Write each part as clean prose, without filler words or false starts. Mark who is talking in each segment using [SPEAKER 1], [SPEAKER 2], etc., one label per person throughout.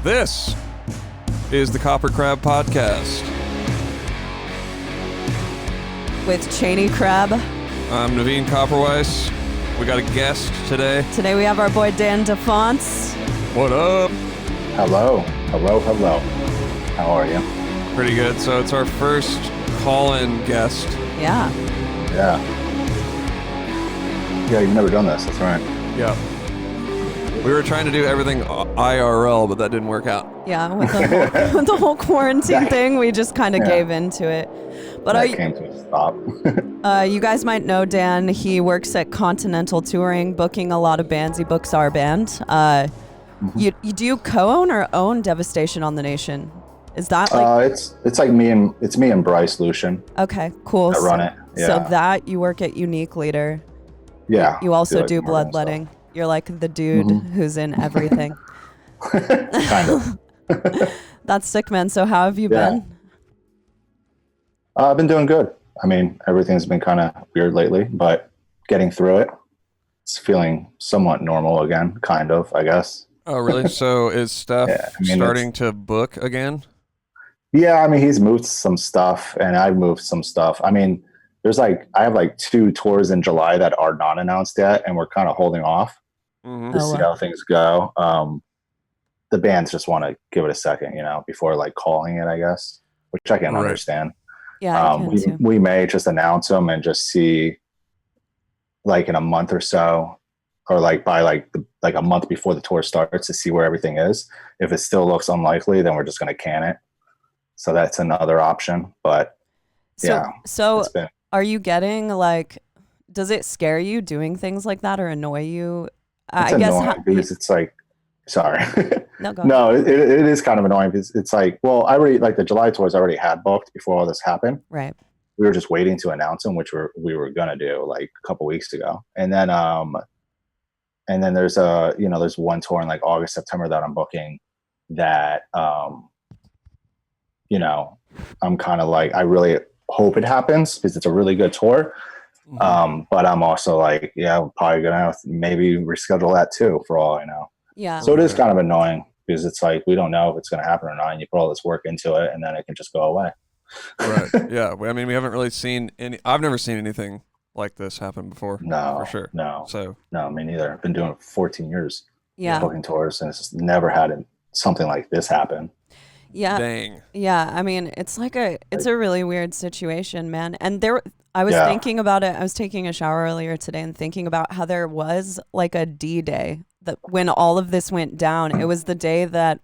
[SPEAKER 1] This is the KoperCrabb podcast.
[SPEAKER 2] With Chaney Crabb.
[SPEAKER 1] I'm Navene Koperweis. We got a guest today.
[SPEAKER 2] Today we have our boy Dan DeFonce.
[SPEAKER 1] What up?
[SPEAKER 3] Hello. How are you?
[SPEAKER 1] Pretty good. So it's our first call-in guest.
[SPEAKER 2] Yeah.
[SPEAKER 3] Yeah, you've never done this. That's right.
[SPEAKER 1] Yeah. We were trying to do everything IRL, but that didn't work out.
[SPEAKER 2] Yeah, with the whole quarantine thing, we just kind of gave into it. But
[SPEAKER 3] that came to a stop.
[SPEAKER 2] You guys might know Dan. He works at Continental Touring, booking a lot of bands. He books our band. You do you co-own or own Devastation on the Nation? Is that like...
[SPEAKER 3] it's like me and Bryce Lucian.
[SPEAKER 2] Okay, cool.
[SPEAKER 3] I run it. Yeah.
[SPEAKER 2] So that you work at Unique Leader.
[SPEAKER 3] Yeah.
[SPEAKER 2] You also do bloodletting. You're like the dude who's in everything.
[SPEAKER 3] Kind of.
[SPEAKER 2] That's sick, man. So how have you been?
[SPEAKER 3] I've been doing good. I mean, everything's been kind of weird lately, but getting through it. It's feeling somewhat normal again, kind of, I guess.
[SPEAKER 1] Oh, really? So is Steph starting to book again?
[SPEAKER 3] Yeah, I mean, he's moved some stuff, and I've moved some stuff. I mean, I have like 2 tours in July that are not announced yet, and we're kind of holding off to see how things go. The bands just want to give it a second, before like calling it, I guess, which I can understand.
[SPEAKER 2] Yeah,
[SPEAKER 3] we may just announce them and just see, like in a month or so, or like by like a month before the tour starts, to see where everything is. If it still looks unlikely, then we're just going to can it. So that's another option. But
[SPEAKER 2] so are you getting like? Does it scare you doing things like that or annoy you?
[SPEAKER 3] I guess because it's like, sorry.
[SPEAKER 2] No,
[SPEAKER 3] it is kind of annoying because it's like, well, I already, like the July tours I already had booked before all this happened.
[SPEAKER 2] Right.
[SPEAKER 3] We were just waiting to announce them, which we were going to do like a couple weeks ago. And then there's there's one tour in like August, September that I'm booking that, I'm kind of like, I really hope it happens because it's a really good tour. But I'm also like, I'm probably going to maybe reschedule that too, for all I know.
[SPEAKER 2] Yeah.
[SPEAKER 3] So it is kind of annoying because it's like, we don't know if it's going to happen or not. And you put all this work into it and then it can just go away.
[SPEAKER 1] Right. Yeah. I mean, we haven't really seen I've never seen anything like this happen before.
[SPEAKER 3] No,
[SPEAKER 1] for sure.
[SPEAKER 3] No.
[SPEAKER 1] So
[SPEAKER 3] no, me neither. I've been doing it for 14 years.
[SPEAKER 2] Yeah.
[SPEAKER 3] Booking tours, and it's just never had something like this happen.
[SPEAKER 2] Yeah.
[SPEAKER 1] Dang.
[SPEAKER 2] Yeah. I mean, it's a really weird situation, man. And I was thinking about it. I was taking a shower earlier today and thinking about how there was like a D-Day that when all of this went down, it was the day that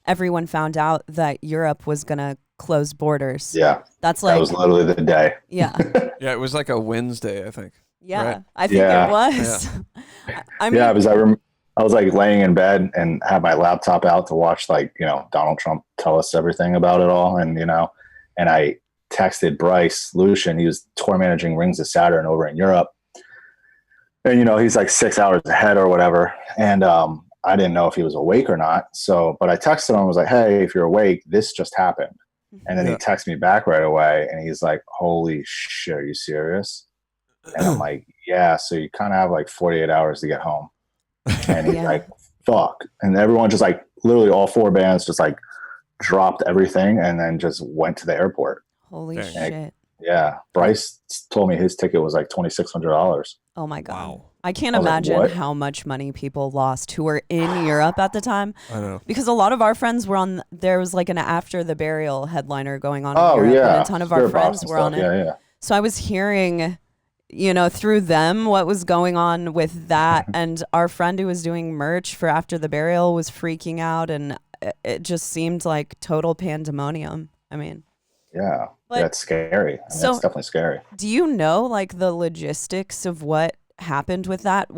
[SPEAKER 2] everyone found out that Europe was going to close borders.
[SPEAKER 3] Yeah.
[SPEAKER 2] That was
[SPEAKER 3] literally the day.
[SPEAKER 2] Yeah.
[SPEAKER 1] Yeah, it was like a Wednesday, I think.
[SPEAKER 2] Yeah,
[SPEAKER 1] right?
[SPEAKER 2] I think it was.
[SPEAKER 1] Yeah.
[SPEAKER 2] I mean,
[SPEAKER 3] because I was like laying in bed and had my laptop out to watch Donald Trump tell us everything about it all. And, and I texted Bryce Lucian. He was tour managing Rings of Saturn over in Europe. And, he's like 6 hours ahead or whatever. And I didn't know if he was awake or not. So, but I texted him and was like, hey, if you're awake, this just happened. And then he texted me back right away. And he's like, holy shit, are you serious? And I'm like, yeah. So you kind of have like 48 hours to get home. And he's like, fuck. And everyone just like, literally all 4 bands just like dropped everything and then just went to the airport.
[SPEAKER 2] Holy shit.
[SPEAKER 3] Yeah. Bryce told me his ticket was like $2,600.
[SPEAKER 2] Oh my God.
[SPEAKER 1] Wow.
[SPEAKER 2] I can't imagine how much money people lost who were in Europe at the time.
[SPEAKER 1] I know.
[SPEAKER 2] Because a lot of our friends were there was like an After the Burial headliner going on
[SPEAKER 3] in
[SPEAKER 2] Europe.
[SPEAKER 3] Yeah.
[SPEAKER 2] And a ton of our friends were on it.
[SPEAKER 3] Yeah.
[SPEAKER 2] So I was hearing, through them what was going on with that. And our friend who was doing merch for After the Burial was freaking out. And it just seemed like total pandemonium. I mean.
[SPEAKER 3] Yeah.
[SPEAKER 2] But,
[SPEAKER 3] that's scary. That's definitely scary.
[SPEAKER 2] Do you know like the logistics of what happened with that?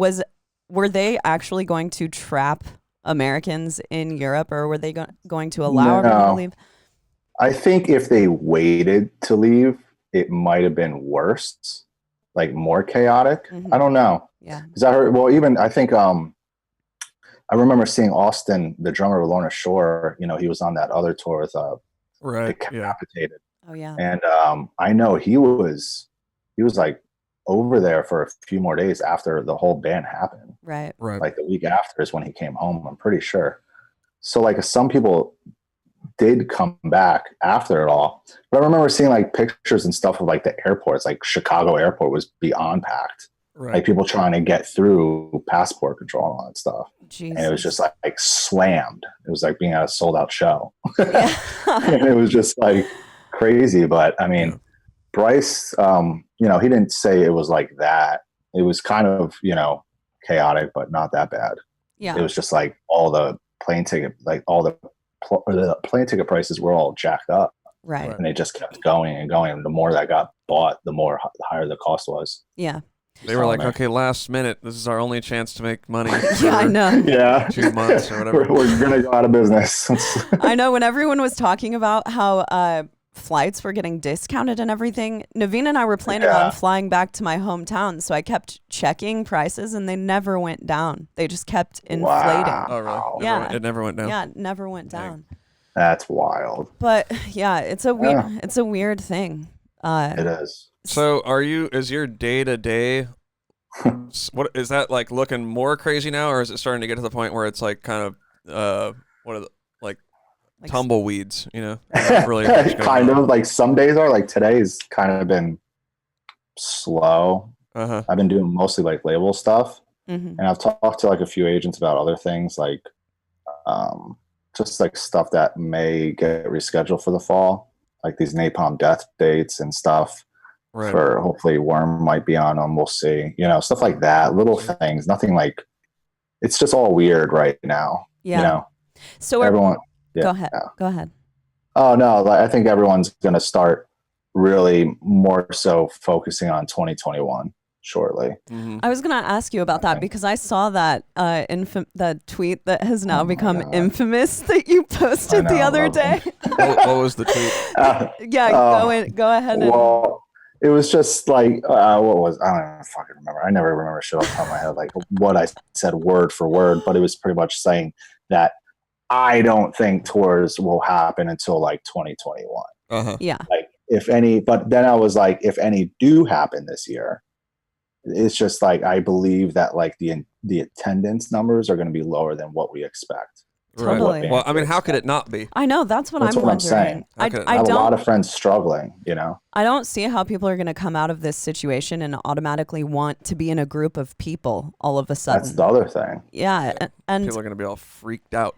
[SPEAKER 2] Were they actually going to trap Americans in Europe, or were they going to allow everyone to leave?
[SPEAKER 3] I think if they waited to leave, it might have been worse, like more chaotic. I don't know.
[SPEAKER 2] Yeah.
[SPEAKER 3] Because I think I remember seeing Austin, the drummer of Lorna Shore. He was on that other tour with Decapitated.
[SPEAKER 2] Oh yeah.
[SPEAKER 3] And I know he was like over there for a few more days after the whole ban happened.
[SPEAKER 2] Right.
[SPEAKER 1] Right.
[SPEAKER 3] Like the week after is when he came home, I'm pretty sure. So like some people did come back after it all. But I remember seeing like pictures and stuff of like the airports, like Chicago airport was beyond packed.
[SPEAKER 1] Right.
[SPEAKER 3] Like people trying to get through passport control and all that stuff.
[SPEAKER 2] Jesus.
[SPEAKER 3] And it was just like slammed. It was like being at a sold out show.
[SPEAKER 2] Yeah.
[SPEAKER 3] And it was just like crazy. But I mean, Bryce, you know, he didn't say it was like that. It was kind of, you know, chaotic, but not that bad.
[SPEAKER 2] Yeah.
[SPEAKER 3] It was just like all the plane ticket, like all the plane ticket prices were all jacked up.
[SPEAKER 2] Right.
[SPEAKER 3] And they just kept going and going. And the more that got bought, the more higher the cost was.
[SPEAKER 2] Yeah.
[SPEAKER 1] They were like, okay, last minute, this is our only chance to make money.
[SPEAKER 2] Yeah, I know.
[SPEAKER 3] Yeah.
[SPEAKER 1] 2 months or whatever.
[SPEAKER 3] We're going to go out of business.
[SPEAKER 2] I know, when everyone was talking about how flights were getting discounted and everything, Navene and I were planning on flying back to my hometown. So I kept checking prices and they never went down. They just kept inflating.
[SPEAKER 3] Wow.
[SPEAKER 1] Oh, really?
[SPEAKER 2] Yeah.
[SPEAKER 1] It never went down.
[SPEAKER 2] Yeah, it never went down.
[SPEAKER 3] That's wild.
[SPEAKER 2] But yeah, it's a weird thing.
[SPEAKER 3] It is.
[SPEAKER 1] So is your day to day, what is that like looking more crazy now, or is it starting to get to the point where it's like kind of, what are the, like tumbleweeds, you know? Not really
[SPEAKER 3] kind of like some days are like today's kind of been slow.
[SPEAKER 1] Uh-huh.
[SPEAKER 3] I've been doing mostly like label stuff.
[SPEAKER 2] Mm-hmm.
[SPEAKER 3] And I've talked to like a few agents about other things, like just like stuff that may get rescheduled for the fall, like these napalm death dates and stuff.
[SPEAKER 1] Right.
[SPEAKER 3] For hopefully Worm might be on them. We'll see, you know, stuff like that, little things, nothing like, it's just all weird right now.
[SPEAKER 2] Yeah.
[SPEAKER 3] You know,
[SPEAKER 2] So
[SPEAKER 3] everyone,
[SPEAKER 2] go ahead. Go ahead.
[SPEAKER 3] Oh no, I think everyone's going to start really more so focusing on 2021 shortly.
[SPEAKER 1] Mm-hmm.
[SPEAKER 2] I was going to ask you about that because I saw that that tweet that has now become infamous that you posted the other day.
[SPEAKER 1] What was the tweet?
[SPEAKER 2] Go ahead.
[SPEAKER 3] Well, it was just like, I don't even fucking remember. I never remember shit off the top of my head, like what I said word for word, but it was pretty much saying that I don't think tours will happen until like 2021.
[SPEAKER 1] Uh-huh.
[SPEAKER 2] Yeah.
[SPEAKER 3] Like if any, but then I was like, if any do happen this year, it's just like, I believe that like the attendance numbers are going to be lower than what we expect.
[SPEAKER 2] Totally.
[SPEAKER 1] Right. Well, I mean, how could it not be?
[SPEAKER 2] I know, that's what I'm
[SPEAKER 3] I'm
[SPEAKER 2] wondering.
[SPEAKER 3] saying.
[SPEAKER 2] I
[SPEAKER 3] have a lot of friends struggling, you know.
[SPEAKER 2] I don't see how people are going to come out of this situation and automatically want to be in a group of people all of a sudden.
[SPEAKER 3] That's the other thing.
[SPEAKER 2] Yeah, and
[SPEAKER 1] people are going to be all freaked out.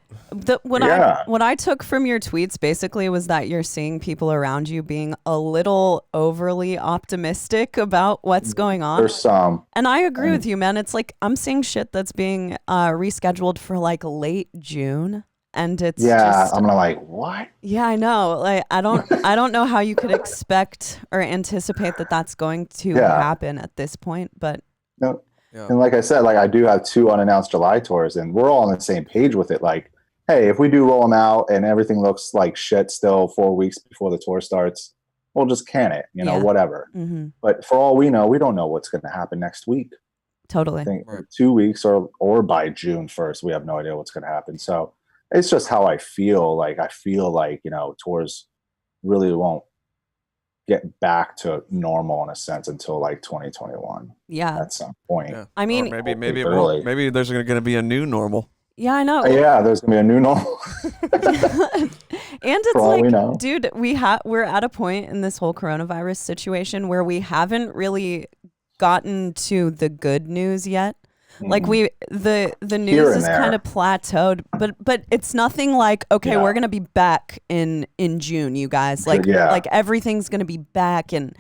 [SPEAKER 2] What I took from your tweets basically was that you're seeing people around you being a little overly optimistic about what's going on.
[SPEAKER 3] There's some.
[SPEAKER 2] And I agree with you, man. It's like I'm seeing shit that's being rescheduled for like late June. And it's just,
[SPEAKER 3] I'm gonna like, what?
[SPEAKER 2] Yeah, I know. Like, I don't know how you could expect or anticipate that that's going to happen at this point. But
[SPEAKER 3] no, and like I said, like I do have 2 unannounced July tours, and we're all on the same page with it. Like, hey, if we do roll them out and everything looks like shit still 4 weeks before the tour starts, we'll just can it, you know, whatever.
[SPEAKER 2] Mm-hmm.
[SPEAKER 3] But for all we know, we don't know what's going to happen next week.
[SPEAKER 2] Totally.
[SPEAKER 3] I think 2 weeks or by June 1st, we have no idea what's going to happen. So. It's just how I feel. Like you know, tours really won't get back to normal in a sense until like 2021.
[SPEAKER 2] Yeah,
[SPEAKER 3] at some point. Yeah.
[SPEAKER 2] I mean,
[SPEAKER 1] or maybe there's going to be a new normal.
[SPEAKER 2] Yeah, I know.
[SPEAKER 3] Yeah, there's going to be a new normal.
[SPEAKER 2] And it's like, dude, we're at a point in this whole coronavirus situation where we haven't really gotten to the good news yet. Like the news is kind of plateaued, but it's nothing like, okay, we're gonna be back in June, you guys. Like everything's gonna be back, and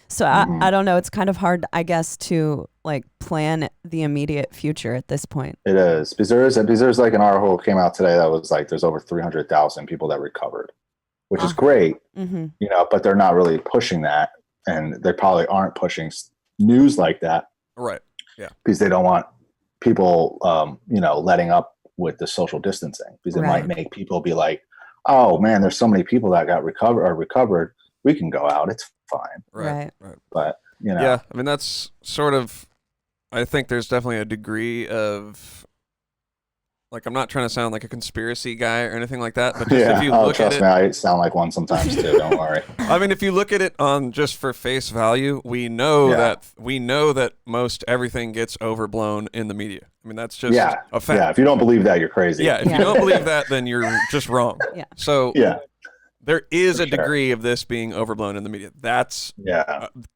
[SPEAKER 2] so I don't know. It's kind of hard, I guess, to like plan the immediate future at this point.
[SPEAKER 3] It is because there's like an article came out today that was like there's over 300,000 people that recovered, which is great, you know, but they're not really pushing that, and they probably aren't pushing news like that,
[SPEAKER 1] right? Yeah,
[SPEAKER 3] because they don't want people you know, letting up with the social distancing, because it might make people be like, oh man, there's so many people that got recovered, we can go out, it's fine.
[SPEAKER 2] Right.
[SPEAKER 3] But you know,
[SPEAKER 1] yeah, I mean, that's sort of, I think there's definitely a degree of like I'm not trying to sound like a conspiracy guy or anything like that, but just if you look
[SPEAKER 3] trust
[SPEAKER 1] at
[SPEAKER 3] me,
[SPEAKER 1] it,
[SPEAKER 3] I sound like one sometimes too. Don't worry.
[SPEAKER 1] I mean, if you look at it on just for face value, we know that most everything gets overblown in the media. I mean, that's just a fact.
[SPEAKER 3] Yeah, if you don't believe that, you're crazy.
[SPEAKER 1] Yeah, if you don't believe that, then you're just wrong.
[SPEAKER 2] Yeah.
[SPEAKER 1] So there is a
[SPEAKER 3] sure.
[SPEAKER 1] degree of this being overblown in the media. That's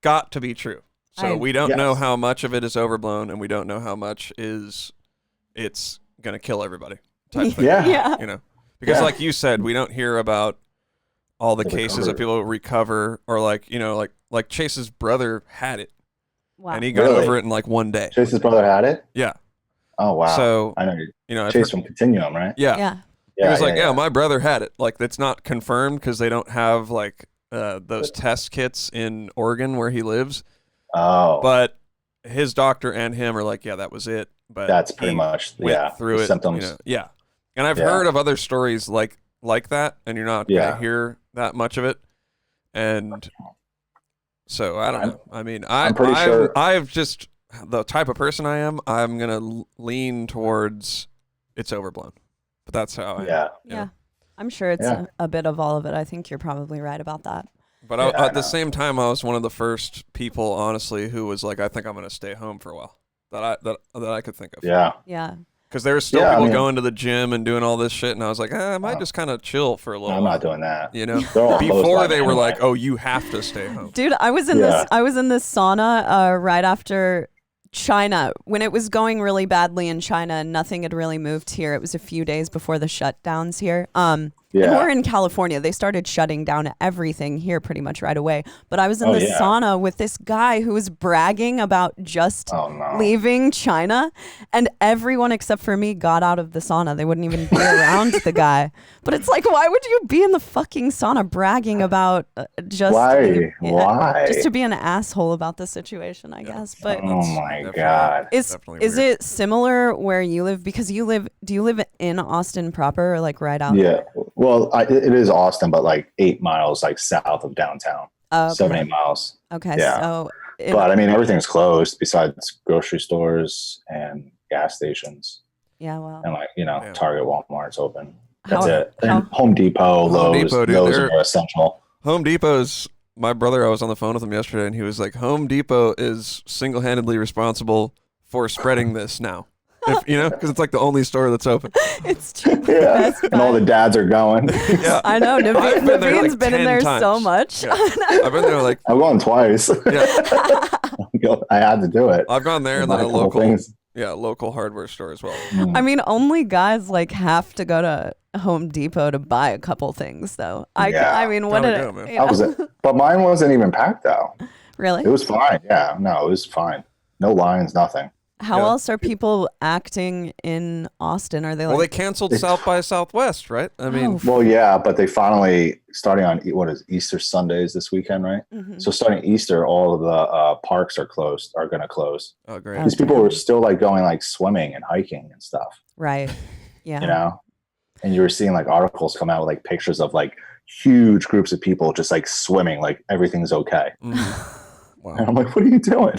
[SPEAKER 1] got to be true. So we don't know how much of it is overblown, and we don't know how much it's going to kill everybody type thing. You know, because like you said, we don't hear about all the cases of people who recover, or like, you know, like Chase's brother had it.
[SPEAKER 2] Wow.
[SPEAKER 1] And he got over it in like one day.
[SPEAKER 3] Chase's brother had it?
[SPEAKER 1] Yeah.
[SPEAKER 3] Oh, wow.
[SPEAKER 1] So,
[SPEAKER 3] I know Chase from Continuum, right?
[SPEAKER 2] Yeah.
[SPEAKER 1] He was like, my brother had it. Like, it's not confirmed because they don't have like those test kits in Oregon where he lives.
[SPEAKER 3] Oh.
[SPEAKER 1] But his doctor and him are like, that was it. But
[SPEAKER 3] that's pretty much
[SPEAKER 1] through it.
[SPEAKER 3] Symptoms.
[SPEAKER 1] You know, and I've heard of other stories like that, and you're not gonna hear that much of it. And so I don't know. I mean, I'm pretty sure I've just the type of person I am. I'm gonna lean towards it's overblown, but that's how I am.
[SPEAKER 2] Yeah. I'm sure it's a bit of all of it. I think you're probably right about that.
[SPEAKER 1] But at the same time, I was one of the first people, honestly, who was like, I think I'm gonna stay home for a while. That I could think of.
[SPEAKER 2] Yeah.
[SPEAKER 1] Because there were still people going to the gym and doing all this shit, and I was like, I might just kind of chill for a little.
[SPEAKER 3] I'm
[SPEAKER 1] while.
[SPEAKER 3] not doing that.
[SPEAKER 1] You know, before they were like, oh, you have to stay home.
[SPEAKER 2] Dude, I was in this sauna right after China, when it was going really badly in China and nothing had really moved here. It was a few days before the shutdowns here. And we're in California. They started shutting down everything here pretty much right away. But I was in the sauna with this guy who was bragging about just leaving China, and everyone except for me got out of the sauna. They wouldn't even be around the guy. But it's like, why would you be in the fucking sauna bragging about
[SPEAKER 3] why?
[SPEAKER 2] Just to be an asshole about the situation, I guess. But
[SPEAKER 3] oh my God.
[SPEAKER 2] Is it similar where you live? Because do you live in Austin proper, or like right out?
[SPEAKER 3] Yeah. Well, it is Austin, but like 8 miles like south of downtown. 7-8 miles.
[SPEAKER 2] Okay.
[SPEAKER 3] Yeah.
[SPEAKER 2] So
[SPEAKER 3] but I mean, everything's closed besides grocery stores and gas stations.
[SPEAKER 2] Yeah. Well.
[SPEAKER 3] And like, Target, Walmart's open. That's it. And Home Depot, Lowe's, those are essential.
[SPEAKER 1] Home Depot's, my brother, I was on the phone with him yesterday, and he was like, Home Depot is single-handedly responsible for spreading this now. Because it's like the only store that's open.
[SPEAKER 2] It's true.
[SPEAKER 3] Yeah. And all the dads are going.
[SPEAKER 2] I know. Navene's been in there
[SPEAKER 1] times.
[SPEAKER 2] So much.
[SPEAKER 1] Yeah. I've been there like...
[SPEAKER 3] I've gone twice.
[SPEAKER 1] Yeah.
[SPEAKER 3] I had to do it.
[SPEAKER 1] I've gone there and then a local hardware store as well.
[SPEAKER 2] I mean, only guys like have to go to Home Depot to buy a couple things, though. I mean, what did it?
[SPEAKER 3] But mine wasn't even packed though.
[SPEAKER 2] Really?
[SPEAKER 3] It was fine. Yeah. No, it was fine. No lines, nothing.
[SPEAKER 2] How else are people acting in Austin? Are they like...
[SPEAKER 1] Well, they canceled South by Southwest, right? I mean...
[SPEAKER 3] Well, yeah, but they finally, starting on, Easter Sundays this weekend, right? Mm-hmm. So starting Easter, all of the parks are going to close.
[SPEAKER 1] Oh, great.
[SPEAKER 3] These people were still like going like swimming and hiking and stuff.
[SPEAKER 2] Right. Yeah.
[SPEAKER 3] And you were seeing like articles come out with like pictures of like huge groups of people just like swimming, like everything's okay. Mm-hmm. Wow. And I'm like, what are you doing?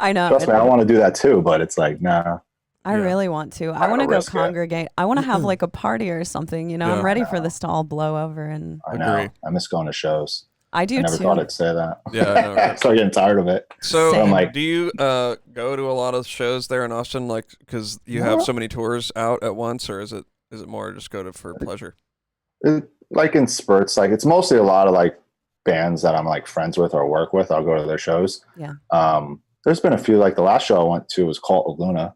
[SPEAKER 2] I know.
[SPEAKER 3] Trust me, I want to do that too, but it's like, nah.
[SPEAKER 2] I really want to. I want to go congregate. I want to have like a party or something. I'm ready for this to all blow over. And
[SPEAKER 3] I know. I miss going to shows.
[SPEAKER 2] I do too.
[SPEAKER 3] I never thought I'd say that.
[SPEAKER 1] Yeah, I know, right?
[SPEAKER 3] I started getting tired of it.
[SPEAKER 1] So, I'm like, do you go to a lot of shows there in Austin, like because you have so many tours out at once, or is it more just go to for pleasure?
[SPEAKER 3] Like in spurts, like it's mostly a lot of like bands that I'm like friends with or work with. I'll go to their shows.
[SPEAKER 2] Yeah.
[SPEAKER 3] There's been a few, like the last show I went to was called Luna.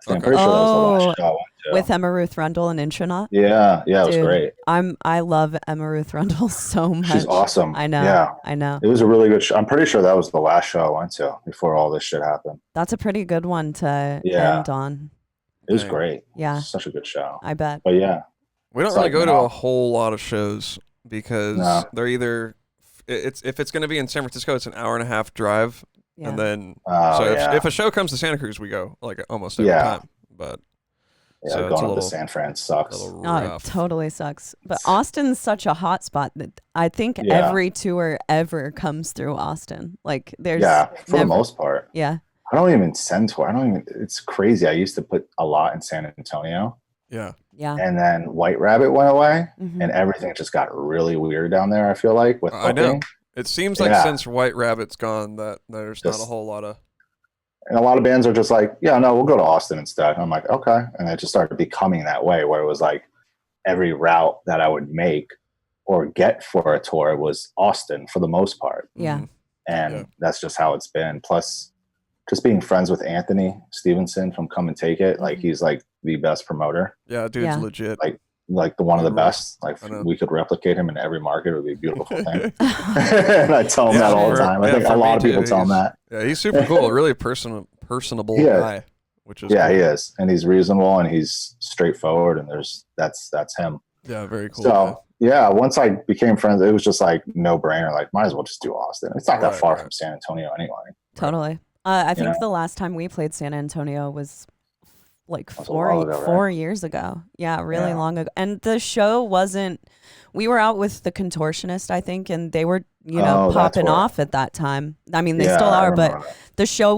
[SPEAKER 3] I'm pretty sure that was the last show I went to.
[SPEAKER 2] With Emma Ruth Rundle and Intronaut?
[SPEAKER 3] Yeah, it was great.
[SPEAKER 2] I love Emma Ruth Rundle so much.
[SPEAKER 3] She's awesome.
[SPEAKER 2] I know.
[SPEAKER 3] Yeah.
[SPEAKER 2] I know.
[SPEAKER 3] It was a really good show. I'm pretty sure that was the last show I went to before all this shit happened.
[SPEAKER 2] That's a pretty good one to end on.
[SPEAKER 3] It was great.
[SPEAKER 2] Yeah.
[SPEAKER 3] Such a good show.
[SPEAKER 2] I bet.
[SPEAKER 3] But yeah.
[SPEAKER 1] We don't really go to a whole lot of shows because they're either if it's going to be in San Francisco, it's an hour and a half drive. Yeah. And then, if a show comes to Santa Cruz, we go like almost every time. But
[SPEAKER 3] so going to San Fran sucks.
[SPEAKER 2] It totally sucks. But Austin's such a hot spot that I think every tour ever comes through Austin. Like there's
[SPEAKER 3] for the most part.
[SPEAKER 2] Yeah.
[SPEAKER 3] I don't even send tour. It's crazy. I used to put a lot in San Antonio,
[SPEAKER 1] Yeah.
[SPEAKER 2] Yeah.
[SPEAKER 3] And then White Rabbit went away,
[SPEAKER 2] Mhm.
[SPEAKER 3] and everything just got really weird down there. I feel like with
[SPEAKER 1] I know.
[SPEAKER 3] booking.
[SPEAKER 1] It seems like since White Rabbit's gone, that there's not a whole lot of.
[SPEAKER 3] And a lot of bands are just like, yeah, no, we'll go to Austin instead. And I'm like, okay. And it just started becoming that way, where it was like every route that I would make or get for a tour was Austin for the most part.
[SPEAKER 2] Yeah.
[SPEAKER 3] And that's just how it's been. Plus, just being friends with Anthony Stevenson from Come and Take It, like he's like the best promoter.
[SPEAKER 1] Yeah, dude's legit.
[SPEAKER 3] Like the one of the best. Like we could replicate him in every market. It would be a beautiful thing. And I tell him that all the time. I think a lot of people tell him that.
[SPEAKER 1] Yeah, he's super cool. Really personable guy. Which is
[SPEAKER 3] cool.
[SPEAKER 1] He
[SPEAKER 3] is, and he's reasonable and he's straightforward. And that's him.
[SPEAKER 1] Yeah, very cool.
[SPEAKER 3] So once I became friends, it was just like no brainer. Like might as well just do Austin. It's not that far from San Antonio anyway.
[SPEAKER 2] Totally. I think the last time we played San Antonio was like 4 years ago. Yeah, really long ago. And the show wasn't. We were out with the Contortionist, I think, and they were popping off at that time. I mean, they still are, but the show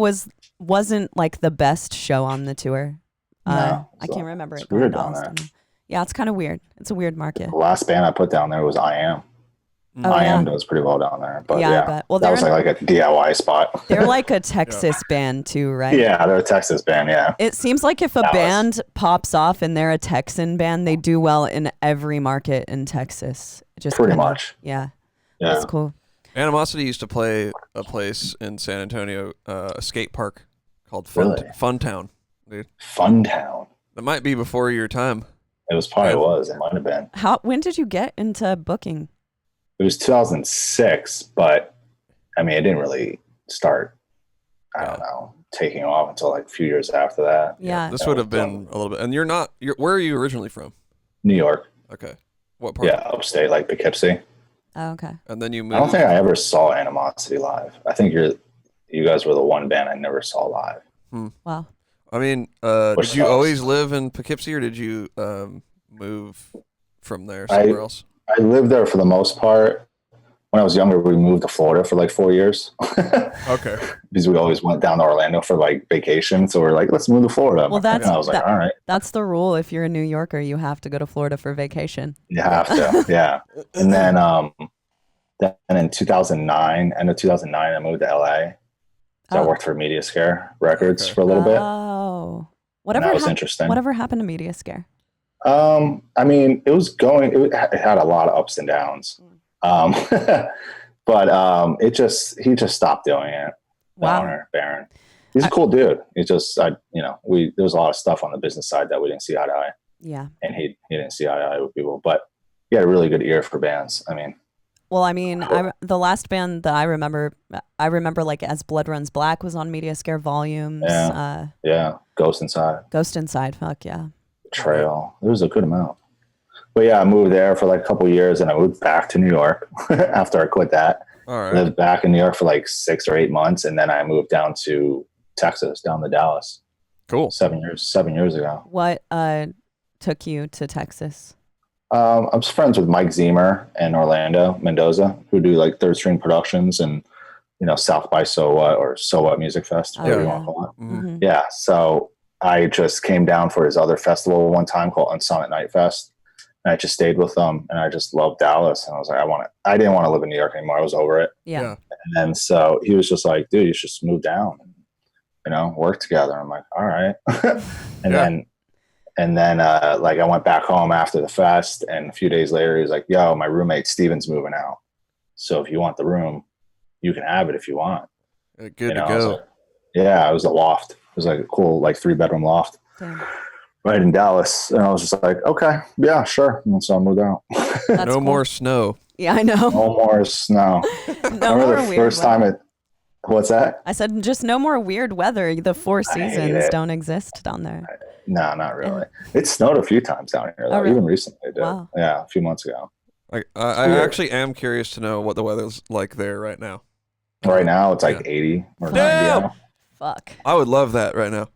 [SPEAKER 2] wasn't like the best show on the tour. I can't remember it going to Austin. Yeah, it's kind of weird. It's a weird market.
[SPEAKER 3] The last band I put down there was I Am. I Am does pretty well down there. But
[SPEAKER 2] I bet.
[SPEAKER 3] That was like a DIY spot.
[SPEAKER 2] They're like a Texas band too, right?
[SPEAKER 3] Yeah, they're a Texas band, yeah.
[SPEAKER 2] It seems like if a band pops off and they're a Texan band, they do well in every market in Texas. Just
[SPEAKER 3] pretty much.
[SPEAKER 2] Yeah. That's cool.
[SPEAKER 1] Animosity used to play a place in San Antonio, a skate park called Funtown, dude.
[SPEAKER 3] Funtown.
[SPEAKER 1] That might be before your time.
[SPEAKER 3] It was. It might have been.
[SPEAKER 2] When did you get into booking?
[SPEAKER 3] It was 2006, but I mean, it didn't really start, I don't know, taking off until like a few years after that.
[SPEAKER 2] Yeah.
[SPEAKER 1] This would have been a little bit. And where are you originally from?
[SPEAKER 3] New York.
[SPEAKER 1] Okay. What part?
[SPEAKER 3] Yeah, upstate, like Poughkeepsie.
[SPEAKER 2] Oh, okay.
[SPEAKER 1] And then you moved.
[SPEAKER 3] I don't think I ever saw Animosity live. I think you guys were the one band I never saw live.
[SPEAKER 2] Wow.
[SPEAKER 1] I mean, did you always live in Poughkeepsie, or did you move from there somewhere else?
[SPEAKER 3] I lived there for the most part. When I was younger, we moved to Florida for like 4 years.
[SPEAKER 1] Okay.
[SPEAKER 3] Because we always went down to Orlando for like vacation. So we're like, let's move to Florida.
[SPEAKER 2] Well,
[SPEAKER 3] I was like, all right.
[SPEAKER 2] That's the rule. If you're a New Yorker, you have to go to Florida for vacation.
[SPEAKER 3] You have to, yeah. And then in 2009, end of 2009, I moved to LA. So I worked for Media Scare Records for a little bit.
[SPEAKER 2] Oh.
[SPEAKER 3] That was interesting.
[SPEAKER 2] Whatever happened to Media Scare?
[SPEAKER 3] I mean, it had a lot of ups and downs. But he just stopped doing it.
[SPEAKER 2] Wow.
[SPEAKER 3] The owner, Baron. He's a cool dude. It's just, there was a lot of stuff on the business side that we didn't see eye to eye.
[SPEAKER 2] Yeah.
[SPEAKER 3] And he didn't see eye to eye with people, but he had a really good ear for bands. I mean,
[SPEAKER 2] the last band that I remember like As Blood Runs Black was on Media Scare Volumes.
[SPEAKER 3] Yeah. Ghost Inside.
[SPEAKER 2] Fuck yeah.
[SPEAKER 3] Trail. There was a good amount. But yeah, I moved there for like a couple of years, and I moved back to New York after I quit that.
[SPEAKER 1] All right.
[SPEAKER 3] Lived back in New York for like 6 or 8 months, and then I moved down to Texas, down to Dallas.
[SPEAKER 1] Cool.
[SPEAKER 3] 7 years ago.
[SPEAKER 2] What took you to Texas?
[SPEAKER 3] I'm friends with Mike Zemer and Orlando Mendoza, who do like Third String Productions and South by So What or So What Music Fest, whatever you want to call it.
[SPEAKER 2] Mm-hmm.
[SPEAKER 3] Yeah, so I just came down for his other festival one time called Unsummit Night Fest. And I just stayed with them, and I just loved Dallas. And I was like, I didn't want to live in New York anymore. I was over it.
[SPEAKER 2] Yeah.
[SPEAKER 3] And then so he was just like, dude, you should just move down and, work together. I'm like, all right. and then like I went back home after the fest, and a few days later, he was like, yo, my roommate Steven's moving out. So if you want the room, you can have it if you want.
[SPEAKER 1] Good to go.
[SPEAKER 3] It was a loft. It was like a cool, like 3-bedroom loft. Damn. Right in Dallas. And I was just like, okay, yeah, sure. And so I moved out.
[SPEAKER 1] No more snow.
[SPEAKER 2] Yeah, I know.
[SPEAKER 3] No more snow.
[SPEAKER 2] No more
[SPEAKER 3] the first time what's that?
[SPEAKER 2] I said just no more weird weather. The 4 seasons don't exist down there.
[SPEAKER 3] No, not really. It snowed a few times down here, though.
[SPEAKER 2] Really?
[SPEAKER 3] Even recently it did.
[SPEAKER 2] Wow.
[SPEAKER 3] Yeah, a few months ago.
[SPEAKER 1] I actually am curious to know what the weather's like there right now.
[SPEAKER 3] Right now, it's like 80 or 90.
[SPEAKER 1] Damn!
[SPEAKER 2] Fuck.
[SPEAKER 1] I would love that right now.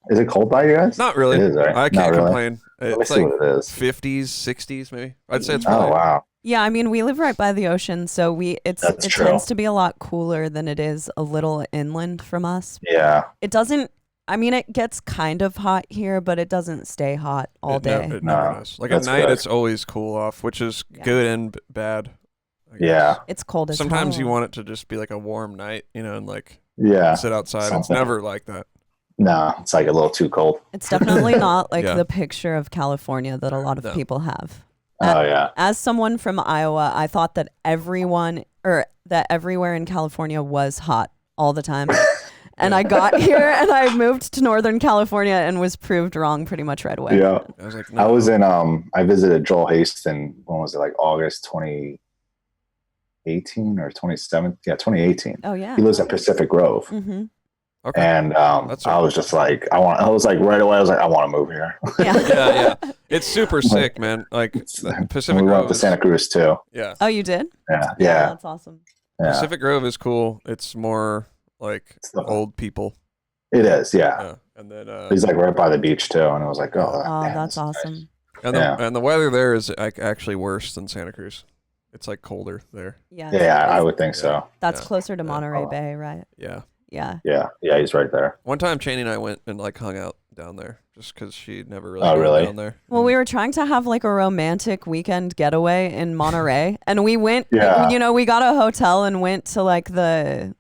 [SPEAKER 3] Is it cold by you guys?
[SPEAKER 1] Not really.
[SPEAKER 3] It is, right?
[SPEAKER 1] I can't complain. It's like
[SPEAKER 3] what it is.
[SPEAKER 1] 50s, 60s maybe. I'd say it's
[SPEAKER 3] Oh, wow.
[SPEAKER 2] Yeah, I mean, we live right by the ocean, so it tends to be a lot cooler than it is a little inland from us.
[SPEAKER 3] Yeah.
[SPEAKER 2] It doesn't I mean, it gets kind of hot here, but it doesn't stay hot all day.
[SPEAKER 1] It never does. Like at
[SPEAKER 3] that's
[SPEAKER 1] night,
[SPEAKER 3] good.
[SPEAKER 1] it's always cool off, which is good and bad. I guess.
[SPEAKER 3] Yeah.
[SPEAKER 2] It's cold as
[SPEAKER 1] Sometimes
[SPEAKER 2] hell.
[SPEAKER 1] you want it to just be like a warm night, you know, and like sit outside.
[SPEAKER 3] Something.
[SPEAKER 1] It's never like that.
[SPEAKER 3] No, it's like a little too cold.
[SPEAKER 2] It's definitely not like
[SPEAKER 1] Yeah.
[SPEAKER 2] the picture of California that a lot of people have.
[SPEAKER 3] Oh yeah.
[SPEAKER 2] As someone from Iowa, I thought that that everywhere in California was hot all the time. And I got here and I moved to Northern California and was proved wrong pretty much right away.
[SPEAKER 3] Yeah.
[SPEAKER 1] I was like,
[SPEAKER 3] I was in I visited Joel Haston, when was it, like August 2018 or 2017? Yeah, 2018.
[SPEAKER 2] Oh yeah.
[SPEAKER 3] He lives in Pacific Grove.
[SPEAKER 2] Mm-hmm.
[SPEAKER 1] okay.
[SPEAKER 3] And I was just like, I want to move here.
[SPEAKER 2] Yeah.
[SPEAKER 1] yeah. It's super sick, man. Like Pacific
[SPEAKER 3] we
[SPEAKER 1] Grove.
[SPEAKER 3] went to Santa Cruz too.
[SPEAKER 1] Yeah.
[SPEAKER 2] Oh, you did?
[SPEAKER 3] Yeah.
[SPEAKER 2] That's awesome.
[SPEAKER 3] Yeah.
[SPEAKER 1] Pacific Grove is cool. It's more like old people.
[SPEAKER 3] It is, yeah.
[SPEAKER 1] Yeah. And then
[SPEAKER 3] He's like right by the beach too, and I was like, oh,
[SPEAKER 2] Oh,
[SPEAKER 3] damn,
[SPEAKER 2] that's
[SPEAKER 3] this is
[SPEAKER 2] awesome.
[SPEAKER 3] nice.
[SPEAKER 1] and the weather there is like actually worse than Santa Cruz. It's like colder there.
[SPEAKER 2] Yeah.
[SPEAKER 3] Yeah, I would think so.
[SPEAKER 2] That's
[SPEAKER 1] Yeah.
[SPEAKER 2] closer to Monterey Bay, right?
[SPEAKER 1] Yeah.
[SPEAKER 2] Yeah.
[SPEAKER 3] Yeah, he's right there.
[SPEAKER 1] One time, Chaney and I went and like hung out down there just because she'd never really
[SPEAKER 3] Oh,
[SPEAKER 1] gone
[SPEAKER 3] really?
[SPEAKER 1] down there.
[SPEAKER 2] Well, we were trying to have like a romantic weekend getaway in Monterey, and we went.
[SPEAKER 3] Yeah.
[SPEAKER 2] We got a hotel and went to like the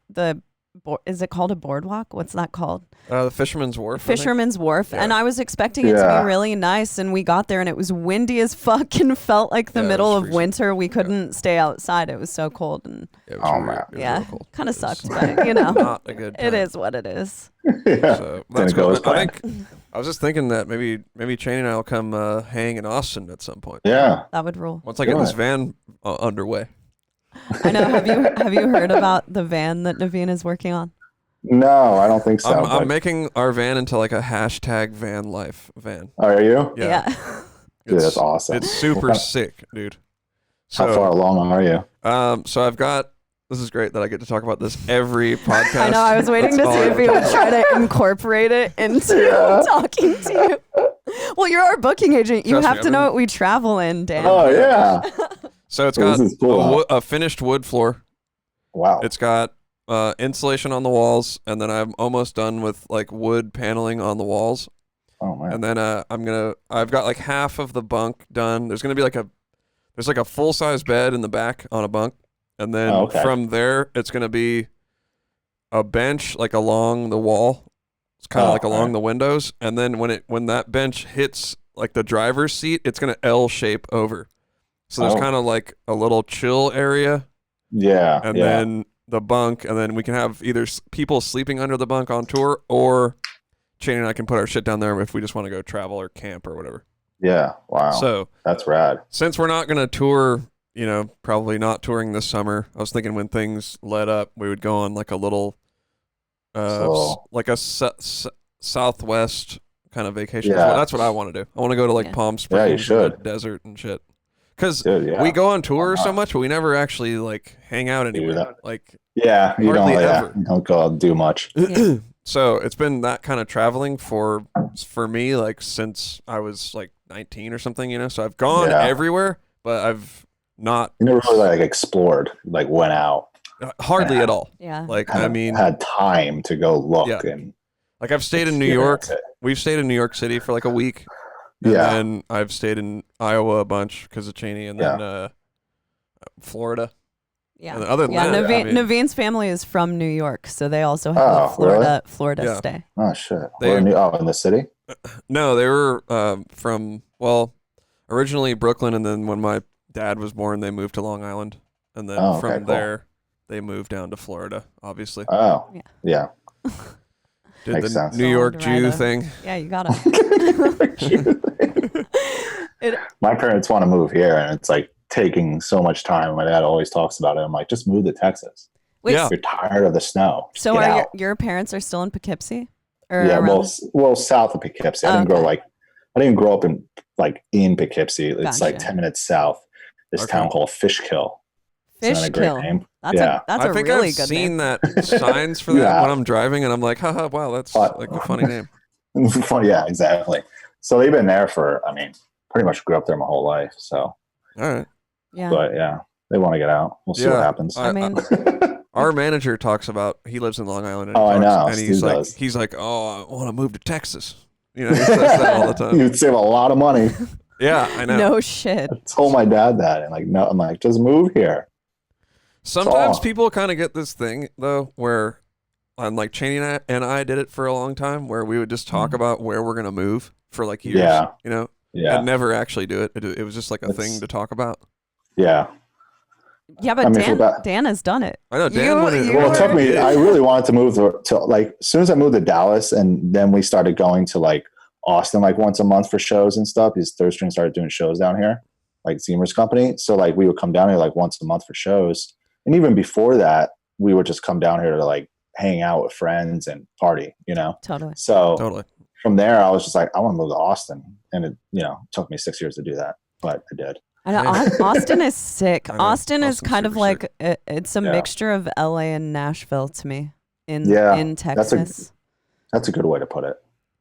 [SPEAKER 2] is it called a boardwalk? What's that called?
[SPEAKER 1] The Fisherman's Wharf. I think.
[SPEAKER 2] Fisherman's Wharf.
[SPEAKER 1] Yeah.
[SPEAKER 2] And I was expecting it to
[SPEAKER 3] Yeah.
[SPEAKER 2] be really nice, and we got there and it was windy as fuck and felt like the
[SPEAKER 1] Yeah, it
[SPEAKER 2] middle
[SPEAKER 1] was
[SPEAKER 2] of
[SPEAKER 1] freezing.
[SPEAKER 2] winter. We couldn't stay outside. It was so cold, and
[SPEAKER 1] Yeah, it was
[SPEAKER 3] Oh,
[SPEAKER 1] really-
[SPEAKER 3] man.
[SPEAKER 1] it was
[SPEAKER 2] yeah,
[SPEAKER 1] real cold.
[SPEAKER 2] kind of
[SPEAKER 1] It was
[SPEAKER 2] sucked, but you know,
[SPEAKER 1] Not a good time.
[SPEAKER 2] it is what it is.
[SPEAKER 3] Yeah.
[SPEAKER 1] So
[SPEAKER 3] Didn't
[SPEAKER 1] that's
[SPEAKER 3] go
[SPEAKER 1] cool.
[SPEAKER 3] as
[SPEAKER 1] I
[SPEAKER 3] planned.
[SPEAKER 1] think I was just thinking that maybe Chaney and I will come hang in Austin at some point.
[SPEAKER 3] Yeah.
[SPEAKER 2] That would rule.
[SPEAKER 1] Once I get this
[SPEAKER 3] Good.
[SPEAKER 1] van underway.
[SPEAKER 2] I know. Have you heard about the van that Navene is working on?
[SPEAKER 3] No, I don't think so.
[SPEAKER 1] I'm
[SPEAKER 3] but-
[SPEAKER 1] making our van into like a hashtag van life van.
[SPEAKER 3] Are you?
[SPEAKER 1] Yeah.
[SPEAKER 3] Dude, that's awesome.
[SPEAKER 1] It's super sick, dude.
[SPEAKER 3] How far along are you?
[SPEAKER 1] So I've got. This is great that I get to talk about this every podcast.
[SPEAKER 2] I know. I was waiting to
[SPEAKER 1] That's
[SPEAKER 2] see
[SPEAKER 1] all
[SPEAKER 2] if you would try to incorporate it into talking to you. Well, you're our booking agent. You
[SPEAKER 1] Trust me,
[SPEAKER 2] have to know what we travel in, Dan.
[SPEAKER 3] Oh yeah.
[SPEAKER 1] So it's
[SPEAKER 3] Well,
[SPEAKER 1] got
[SPEAKER 3] this is cool,
[SPEAKER 1] a finished wood floor.
[SPEAKER 3] Wow.
[SPEAKER 1] It's got insulation on the walls, and then I'm almost done with like wood paneling on the walls.
[SPEAKER 3] Oh man.
[SPEAKER 1] And then I've got like half of the bunk done. There's gonna be like a full size bed in the back on a bunk, and then from there it's gonna be a bench like along the wall. It's kind of like along the windows, and then when that bench hits like the driver's seat, it's gonna L shape over. So there's kind of like a little chill area.
[SPEAKER 3] Yeah.
[SPEAKER 1] And then the bunk, and then we can have either people sleeping under the bunk on tour, or Chaney and I can put our shit down there if we just want to go travel or camp or whatever.
[SPEAKER 3] Yeah. Wow.
[SPEAKER 1] So
[SPEAKER 3] that's rad.
[SPEAKER 1] Since we're not going to tour, probably not touring this summer, I was thinking when things let up, we would go on like a little, like a southwest kind of vacation.
[SPEAKER 3] Yeah.
[SPEAKER 1] That's what I want to do. I want to go to like Palm Springs,
[SPEAKER 3] Yeah, you should.
[SPEAKER 1] and the desert and shit. Because
[SPEAKER 3] Dude,
[SPEAKER 1] we go on tour so much, but we never actually like hang out anywhere. Like
[SPEAKER 3] you don't.
[SPEAKER 1] hardly
[SPEAKER 3] Yeah,
[SPEAKER 1] ever.
[SPEAKER 3] you don't go out and do much.
[SPEAKER 1] So it's been that kind of traveling for me, like since I was like 19 or something, So I've gone everywhere, but I've not.
[SPEAKER 3] You never really like explored, like went out.
[SPEAKER 1] Hardly at all.
[SPEAKER 2] Yeah.
[SPEAKER 1] Like
[SPEAKER 3] had time to go look and.
[SPEAKER 1] Like I've stayed in New York. We've stayed in New York City for like a week. And then I've stayed in Iowa a bunch because of Chaney, and then Florida.
[SPEAKER 2] Yeah.
[SPEAKER 1] And other than that,
[SPEAKER 2] Navene's family is from New York, so they also have a Florida stay.
[SPEAKER 3] Oh shit! In the city?
[SPEAKER 1] No, they were originally Brooklyn, and then when my dad was born, they moved to Long Island, and then from there, they moved down to Florida. Obviously.
[SPEAKER 3] Oh. Yeah.
[SPEAKER 1] Did
[SPEAKER 3] Makes
[SPEAKER 1] the
[SPEAKER 3] sense.
[SPEAKER 1] New York Jew thing.
[SPEAKER 2] Yeah, you got
[SPEAKER 3] it. My parents want to move here, and it's like taking so much time. My dad always talks about it. I'm like, just move to Texas.
[SPEAKER 2] Wait,
[SPEAKER 1] yeah.
[SPEAKER 3] You're tired of the snow. Just
[SPEAKER 2] so
[SPEAKER 3] get
[SPEAKER 2] are
[SPEAKER 3] out.
[SPEAKER 2] your parents are still in Poughkeepsie? Or
[SPEAKER 3] Yeah,
[SPEAKER 2] around?
[SPEAKER 3] well, south of Poughkeepsie. I didn't grow up in Poughkeepsie. It's like 10 minutes south. This town called Fishkill. Isn't that a great name?
[SPEAKER 2] That's a really good
[SPEAKER 1] seen
[SPEAKER 2] name.
[SPEAKER 1] that signs for that when I'm driving, and I'm like, haha, wow, that's like a funny name.
[SPEAKER 3] Yeah, exactly. So they've been there pretty much grew up there my whole life. So,
[SPEAKER 1] all right.
[SPEAKER 2] Yeah.
[SPEAKER 3] But they want to get out. We'll see what happens.
[SPEAKER 1] Our Our manager talks about, he lives in Long Island, and
[SPEAKER 3] I know.
[SPEAKER 1] and
[SPEAKER 3] Steve
[SPEAKER 1] he's like, oh, I want to move to Texas. You know, he says that all the time.
[SPEAKER 3] You'd save a lot of money.
[SPEAKER 1] Yeah, I know.
[SPEAKER 2] No shit.
[SPEAKER 3] I told my dad that, and like, no, I'm like, just move here.
[SPEAKER 1] Sometimes people kind of get this thing though, where, like Chaney and I did it for a long time, where we would just talk about where we're gonna move for like years, you know, and never actually do it. It was just like a thing to talk about.
[SPEAKER 3] Yeah.
[SPEAKER 2] Yeah, but Dan has done it.
[SPEAKER 1] I know Dan.
[SPEAKER 3] Well, it took me. I really wanted to move to like as soon as I moved to Dallas, and then we started going to like Austin like once a month for shows and stuff. His Third String started doing shows down here, like Zemer's company. So like we would come down here like once a month for shows, and even before that, we would just come down here to like hang out with friends and party. You know,
[SPEAKER 2] Totally.
[SPEAKER 3] So from there, I was just like, I want to move to Austin, and it took me 6 years to do that, but I did.
[SPEAKER 2] I know, Austin is sick. Austin is kind of like it's a mixture of LA and Nashville to me in Texas.
[SPEAKER 3] That's a good way to put it.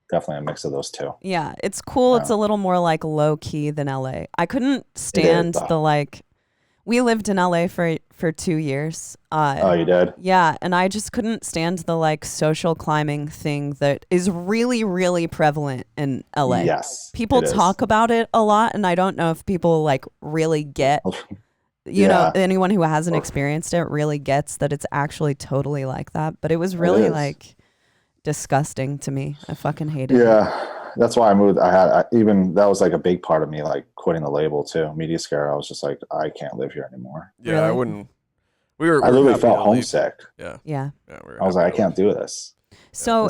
[SPEAKER 3] Definitely a mix of those two.
[SPEAKER 2] Yeah, it's cool. It's a little more like low key than LA. I couldn't stand the like. We lived in LA for 2 years.
[SPEAKER 3] Oh, you did?
[SPEAKER 2] Yeah, and I just couldn't stand the like social climbing thing that is really, really prevalent in LA.
[SPEAKER 3] Yes,
[SPEAKER 2] people talk about it a lot, and I don't know if people like really get, you know, anyone who hasn't experienced it really gets that it's actually totally like that. But it was really like disgusting to me. I fucking hated it.
[SPEAKER 3] Yeah. That's why I moved. That was like a big part of me, like quitting the label too. Media Scare. I was just like, I can't live here anymore.
[SPEAKER 1] Yeah, really? I wouldn't. I
[SPEAKER 3] literally felt homesick.
[SPEAKER 2] Yeah.
[SPEAKER 3] I was like, I can't do this.
[SPEAKER 2] So,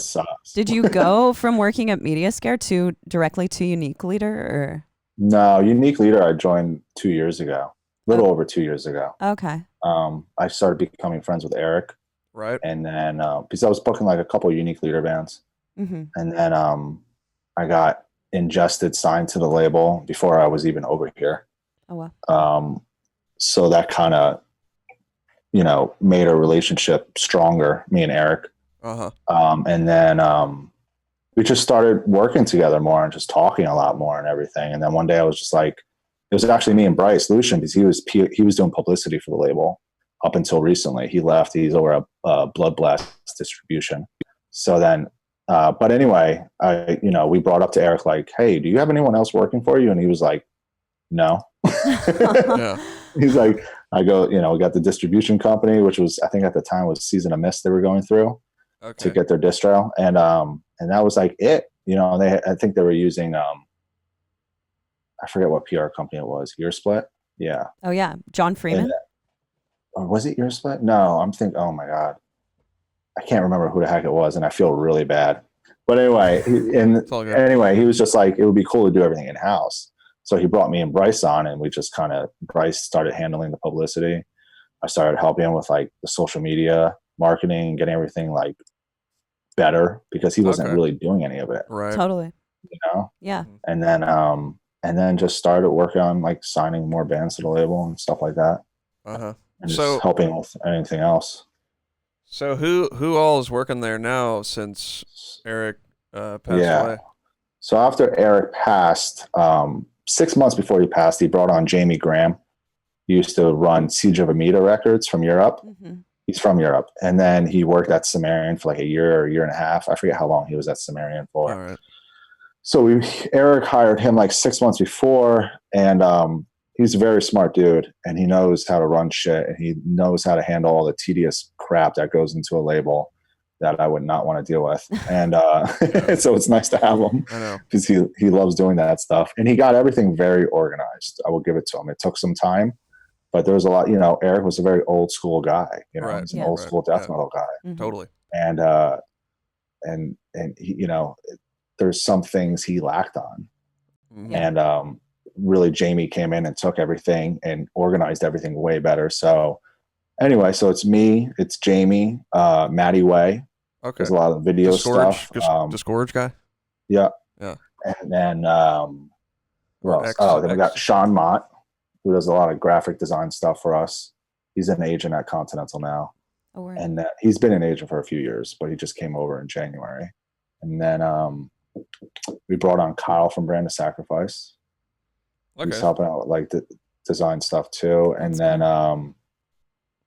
[SPEAKER 2] did you go from working at Media Scare to directly to Unique Leader, or?
[SPEAKER 3] No, Unique Leader. I joined 2 years ago, a little over 2 years ago.
[SPEAKER 2] Okay.
[SPEAKER 3] I started becoming friends with Eric.
[SPEAKER 1] Right.
[SPEAKER 3] And then because I was booking like a couple of Unique Leader bands, and then I got Ingested signed to the label before I was even over here.
[SPEAKER 2] Oh wow.
[SPEAKER 3] So that kind of, made our relationship stronger, me and Eric. And then we just started working together more and just talking a lot more and everything. And then one day I was just like, it was actually me and Bryce Lucian, because he was doing publicity for the label up until recently. He left. He's over at Blood Blast Distribution. So then, but anyway, we brought up to Eric, like, hey, do you have anyone else working for you? And he was like, no. He's like, I go, we got the distribution company, which was, I think at the time was Season of Mist they were going through to get their distro. And that was like it, I think they were using, I forget what PR company it was. Earsplit. Yeah.
[SPEAKER 2] Oh yeah. John Freeman.
[SPEAKER 3] Or was it Earsplit? No, I'm thinking, oh my God. I can't remember who the heck it was, and I feel really bad. But anyway, he was just like, it would be cool to do everything in-house. So he brought me and Bryce on, and we just Bryce started handling the publicity. I started helping him with like the social media marketing, getting everything like better, because he wasn't really doing any of it.
[SPEAKER 1] Right.
[SPEAKER 2] Totally.
[SPEAKER 3] Yeah. And then just started working on like signing more bands to the label and stuff like that. And just helping with anything else.
[SPEAKER 1] So who all is working there now since Eric passed away?
[SPEAKER 3] So after Eric passed, 6 months before he passed, he brought on Jamie Graham. He used to run Siege of Amida Records from Europe. He's from Europe. And then he worked at Sumerian for like a year or a year and a half. I forget how long he was at Sumerian for.
[SPEAKER 1] All right.
[SPEAKER 3] So Eric hired him like 6 months before, and he's a very smart dude, and he knows how to run shit, and he knows how to handle all the tedious crap that goes into a label that I would not want to deal with. And so it's nice to have him, because he loves doing that stuff. And he got everything very organized. I will give it to him. It took some time, but there was a lot, Eric was a very old school guy, he's an old school death metal guy.
[SPEAKER 1] Totally.
[SPEAKER 3] And he, there's some things he lacked on. And really Jamie came in and took everything and organized everything way better. So anyway, so it's me, it's Jamie, Matty Way.
[SPEAKER 1] Okay.
[SPEAKER 3] There's a lot of video stuff.
[SPEAKER 1] Discourage guy.
[SPEAKER 3] Yeah.
[SPEAKER 1] Yeah.
[SPEAKER 3] And then who else? Then we got Sean Mott, who does a lot of graphic design stuff for us. He's an agent at Continental now.
[SPEAKER 2] Oh, right.
[SPEAKER 3] And he's been an agent for a few years, but he just came over in January. And then we brought on Kyle from Brand of Sacrifice. He's helping out with like the design stuff too. And then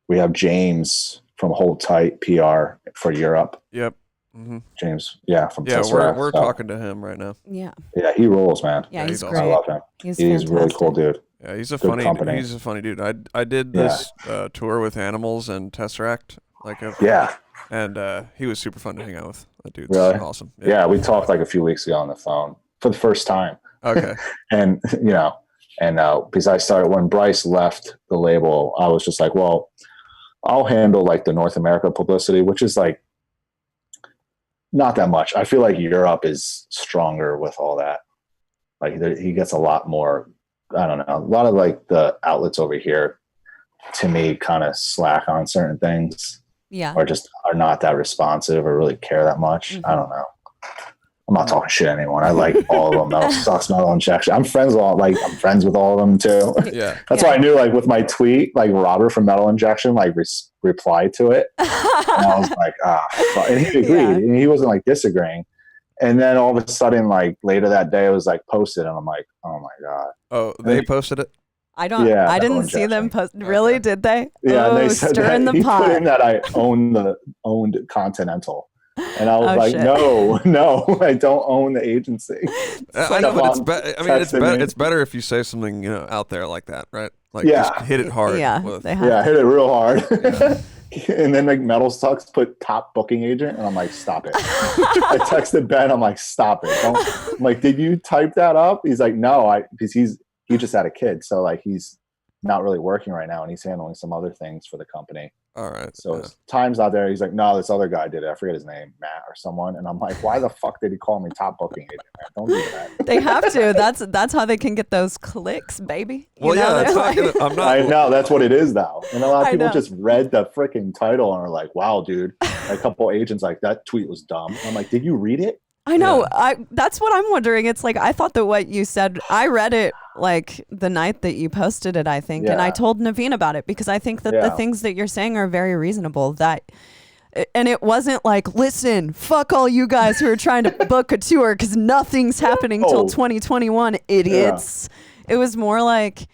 [SPEAKER 3] we have James from Hold Tight PR for Europe.
[SPEAKER 1] Yep. Mm-hmm.
[SPEAKER 3] James, from
[SPEAKER 1] yeah,
[SPEAKER 3] Tesseract.
[SPEAKER 1] we're talking to him right now.
[SPEAKER 2] Yeah.
[SPEAKER 3] Yeah, he rules, man.
[SPEAKER 2] Yeah, he's
[SPEAKER 1] awesome.
[SPEAKER 2] great.
[SPEAKER 3] I love him. He's a really cool dude.
[SPEAKER 1] Yeah, he's a
[SPEAKER 3] Good company.
[SPEAKER 1] He's a funny dude. I did this tour with animals and Tesseract, and he was super fun to hang out with. That dude's awesome.
[SPEAKER 3] Yeah, we talked like a few weeks ago on the phone for the first time.
[SPEAKER 1] Okay.
[SPEAKER 3] And because I started when Bryce left the label, I was just like, well, I'll handle like the North America publicity, which is like not that much. I feel like Europe is stronger with all that. Like he gets a lot more. I don't know. A lot of like the outlets over here, to me, kind of slack on certain things.
[SPEAKER 2] Yeah.
[SPEAKER 3] Or just are not that responsive or really care that much.
[SPEAKER 2] Mm-hmm.
[SPEAKER 3] I don't know. I'm not talking shit to anyone. I like all of them. Metal Sucks, Metal Injection. I'm friends with all of them too.
[SPEAKER 1] Yeah.
[SPEAKER 3] That's why I knew like with my tweet, like Robert from Metal Injection, like replied to it. And I was like, fuck. And he agreed.
[SPEAKER 2] Yeah.
[SPEAKER 3] And he wasn't like disagreeing. And then all of a sudden, like later that day, it was like posted, and I'm like, oh my God.
[SPEAKER 1] Oh, they posted it?
[SPEAKER 2] I didn't see them post. Really?
[SPEAKER 1] Okay.
[SPEAKER 2] Did they?
[SPEAKER 3] Yeah, and they said
[SPEAKER 2] stirring
[SPEAKER 3] that
[SPEAKER 2] the
[SPEAKER 3] he
[SPEAKER 2] pot.
[SPEAKER 3] put in that I owned Continental. And I was like,
[SPEAKER 2] shit.
[SPEAKER 3] no, I don't own the agency.
[SPEAKER 1] I know, but it's better if you say something, out there like that, right? Like, just hit it hard.
[SPEAKER 2] Yeah,
[SPEAKER 3] hit it real hard. Yeah. And then like Metal Sucks put top booking agent, and I'm like, stop it. I texted Ben, I'm like, stop it. I'm like, did you type that up? He's like, no, because he just had a kid, so like he's not really working right now, and he's handling some other things for the company.
[SPEAKER 1] All right.
[SPEAKER 3] So Time's out there. He's like, no, this other guy did it. I forget his name, Matt or someone. And I'm like, why the fuck did he call me top booking agent, man? Don't do that.
[SPEAKER 2] They have to. That's how they can get those clicks, baby.
[SPEAKER 1] Well, that's not gonna, I'm not.
[SPEAKER 3] I know that's what it is now. And a lot of people just read the freaking title and are like, wow, dude. A couple agents like, that tweet was dumb. I'm like, did you read it?
[SPEAKER 2] I know. That's what I'm wondering. It's like, I thought that what you said, I read it like the night that you posted it, I think. And I told Navene about it because I think that the things that you're saying are very reasonable. And it wasn't like, listen, fuck all you guys who are trying to book a tour because nothing's happening till 2021, idiots. Yeah. It was more like,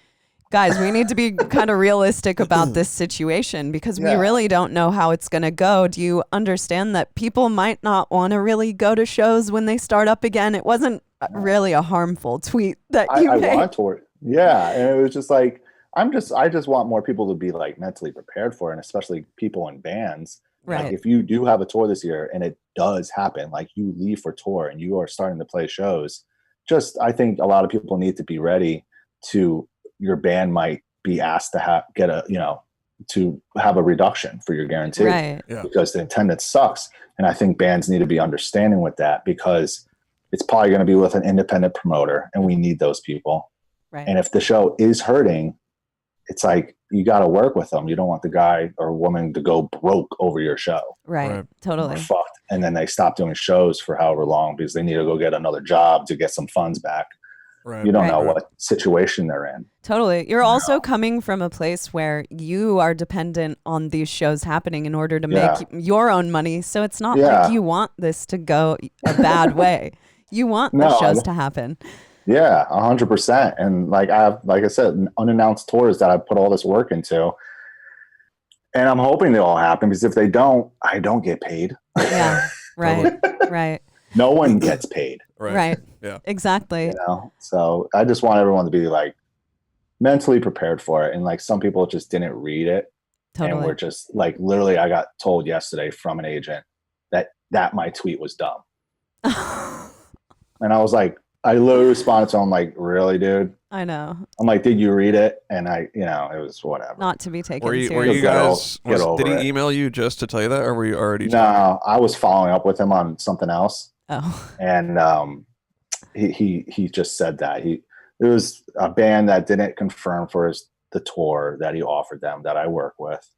[SPEAKER 2] guys, we need to be kind of realistic about this situation because we really don't know how it's going to go. Do you understand that people might not want to really go to shows when they start up again? It wasn't really a harmful tweet that you made.
[SPEAKER 3] I want to. Yeah. And it was just like, I just want more people to be like mentally prepared for it, and especially people in bands.
[SPEAKER 2] Right.
[SPEAKER 3] Like if you do have a tour this year and it does happen, like you leave for tour and you are starting to play shows, I think a lot of people need to be ready to, your band might be asked to to have a reduction for your guarantee,
[SPEAKER 2] right?
[SPEAKER 3] Because the attendance sucks. And I think bands need to be understanding with that because it's probably going to be with an independent promoter, and we need those people.
[SPEAKER 2] Right.
[SPEAKER 3] And if the show is hurting, it's like you got to work with them. You don't want the guy or woman to go broke over your show.
[SPEAKER 2] Right. Totally.
[SPEAKER 3] Fucked. And then they stop doing shows for however long because they need to go get another job to get some funds back. Right. You don't know what situation they're in.
[SPEAKER 2] Totally. You're also coming from a place where you are dependent on these shows happening in order to make your own money. So it's not like you want this to go a bad way. You want the shows to happen.
[SPEAKER 3] Yeah, 100%. And like I said, unannounced tours that I put all this work into. And I'm hoping they all happen because if they don't, I don't get paid.
[SPEAKER 2] Yeah. Right. Right.
[SPEAKER 3] No one gets paid.
[SPEAKER 2] Right.
[SPEAKER 1] Yeah.
[SPEAKER 2] Exactly.
[SPEAKER 3] So I just want everyone to be like mentally prepared for it. And like some people just didn't read it. Totally. And we're just like, literally, I got told yesterday from an agent that my tweet was dumb. And I was like, I literally responded to him like, really, dude?
[SPEAKER 2] I know.
[SPEAKER 3] I'm like, did you read it? And it was whatever.
[SPEAKER 2] Not to be taken
[SPEAKER 1] seriously. Were you guys, did he email you just to tell you that, or were you already
[SPEAKER 3] No, I was following up with him on something else.
[SPEAKER 2] Oh.
[SPEAKER 3] And he just said that. There was a band that didn't confirm for the tour that he offered them that I work with.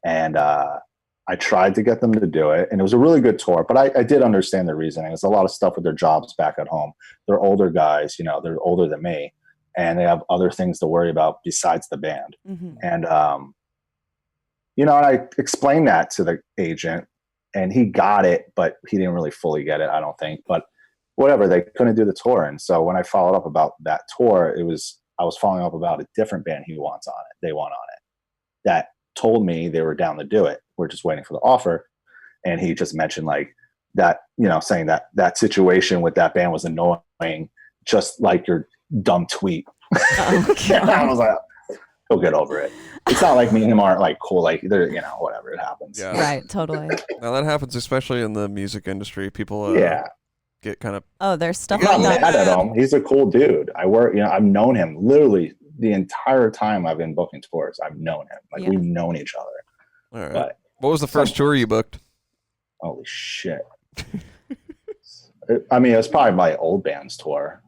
[SPEAKER 3] And I tried to get them to do it, and it was a really good tour, but I did understand the reasoning. There's a lot of stuff with their jobs back at home. They're older guys, they're older than me, and they have other things to worry about besides the band. Mm-hmm. And, and I explained that to the agent, and he got it, but he didn't really fully get it, I don't think. But whatever, they couldn't do the tour. And so when I followed up about that tour, I was following up about a different band they want on it, that told me they were down to do it, we're just waiting for the offer. And he just mentioned like that, saying that situation with that band was annoying, just like your dumb tweet.
[SPEAKER 2] Oh,
[SPEAKER 3] I was like, he'll get over it. It's not like me and him aren't like cool, like they're, whatever, it happens.
[SPEAKER 1] Yeah.
[SPEAKER 2] Right, totally.
[SPEAKER 1] Now that happens especially in the music industry. People get kind of
[SPEAKER 2] there's stuff
[SPEAKER 3] I'm
[SPEAKER 2] like
[SPEAKER 3] not mad
[SPEAKER 2] that.
[SPEAKER 3] at him. He's a cool dude. I've known him literally the entire time I've been booking tours. I've known him. Like we've known each other.
[SPEAKER 1] All right.
[SPEAKER 3] But
[SPEAKER 1] what was the first tour you booked?
[SPEAKER 3] holy shit. It was probably my old band's tour.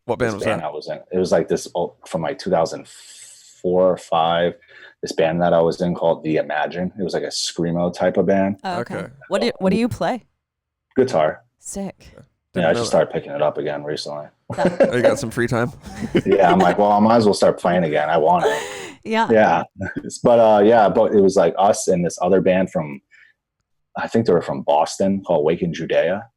[SPEAKER 1] What band was that?
[SPEAKER 3] I was in. It was like this from like 2004 or 5. This band that I was in called The Imagine. It was like a screamo type of band.
[SPEAKER 2] Oh, okay.
[SPEAKER 1] Okay.
[SPEAKER 2] What do you play?
[SPEAKER 3] Guitar.
[SPEAKER 2] Sick.
[SPEAKER 3] I just started picking it up again recently.
[SPEAKER 1] Oh, you got some free time?
[SPEAKER 3] Yeah, I'm like, well, I might as well start playing again. I want it.
[SPEAKER 2] Yeah.
[SPEAKER 3] Yeah. But it was like us and this other band from, I think they were from Boston, called Wake in Judea.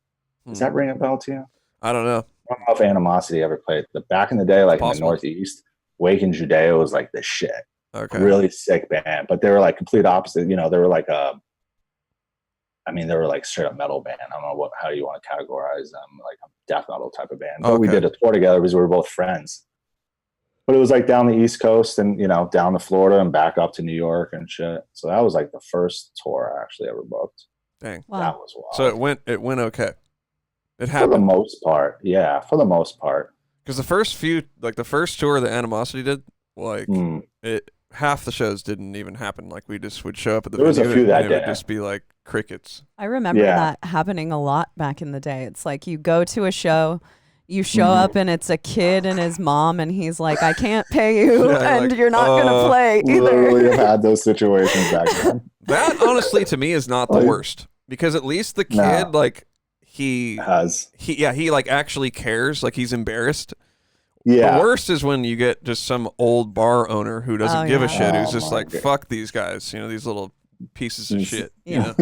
[SPEAKER 3] Does that ring a bell to you?
[SPEAKER 1] I don't know.
[SPEAKER 3] I don't know if Animosity ever played. But back in the day, like
[SPEAKER 1] Possible.
[SPEAKER 3] in the Northeast, Wake in Judea was like the shit.
[SPEAKER 1] Okay.
[SPEAKER 3] Really sick band. But they were like complete opposite. They were like they were like straight up metal band. I don't know how you want to categorize them, like a death metal type of band. But we did a tour together because we were both friends. But it was like down the East Coast and, down to Florida and back up to New York and shit. So that was like the first tour I actually ever booked.
[SPEAKER 1] Dang.
[SPEAKER 2] Wow.
[SPEAKER 3] That was wild.
[SPEAKER 1] So it went okay. It
[SPEAKER 3] For the
[SPEAKER 1] happened.
[SPEAKER 3] most part. Yeah, for the most part.
[SPEAKER 1] Because the first tour that Animosity did, like half the shows didn't even happen. Like we just would show up at the
[SPEAKER 3] There was a
[SPEAKER 1] venue
[SPEAKER 3] few that
[SPEAKER 1] and it would
[SPEAKER 3] didn't.
[SPEAKER 1] just be like crickets.
[SPEAKER 2] I remember that happening a lot back in the day. It's like you go to a show, you show up and it's a kid and his mom and he's like, I can't pay you and you're not going to play either.
[SPEAKER 3] Literally have had those situations back then.
[SPEAKER 1] That honestly to me is not the worst, because at least the kid he like actually cares, like he's embarrassed.
[SPEAKER 3] Yeah.
[SPEAKER 1] The worst is when you get just some old bar owner who doesn't give a shit, who's just like,
[SPEAKER 3] God.
[SPEAKER 1] fuck these guys, these little pieces of shit.
[SPEAKER 2] Yeah.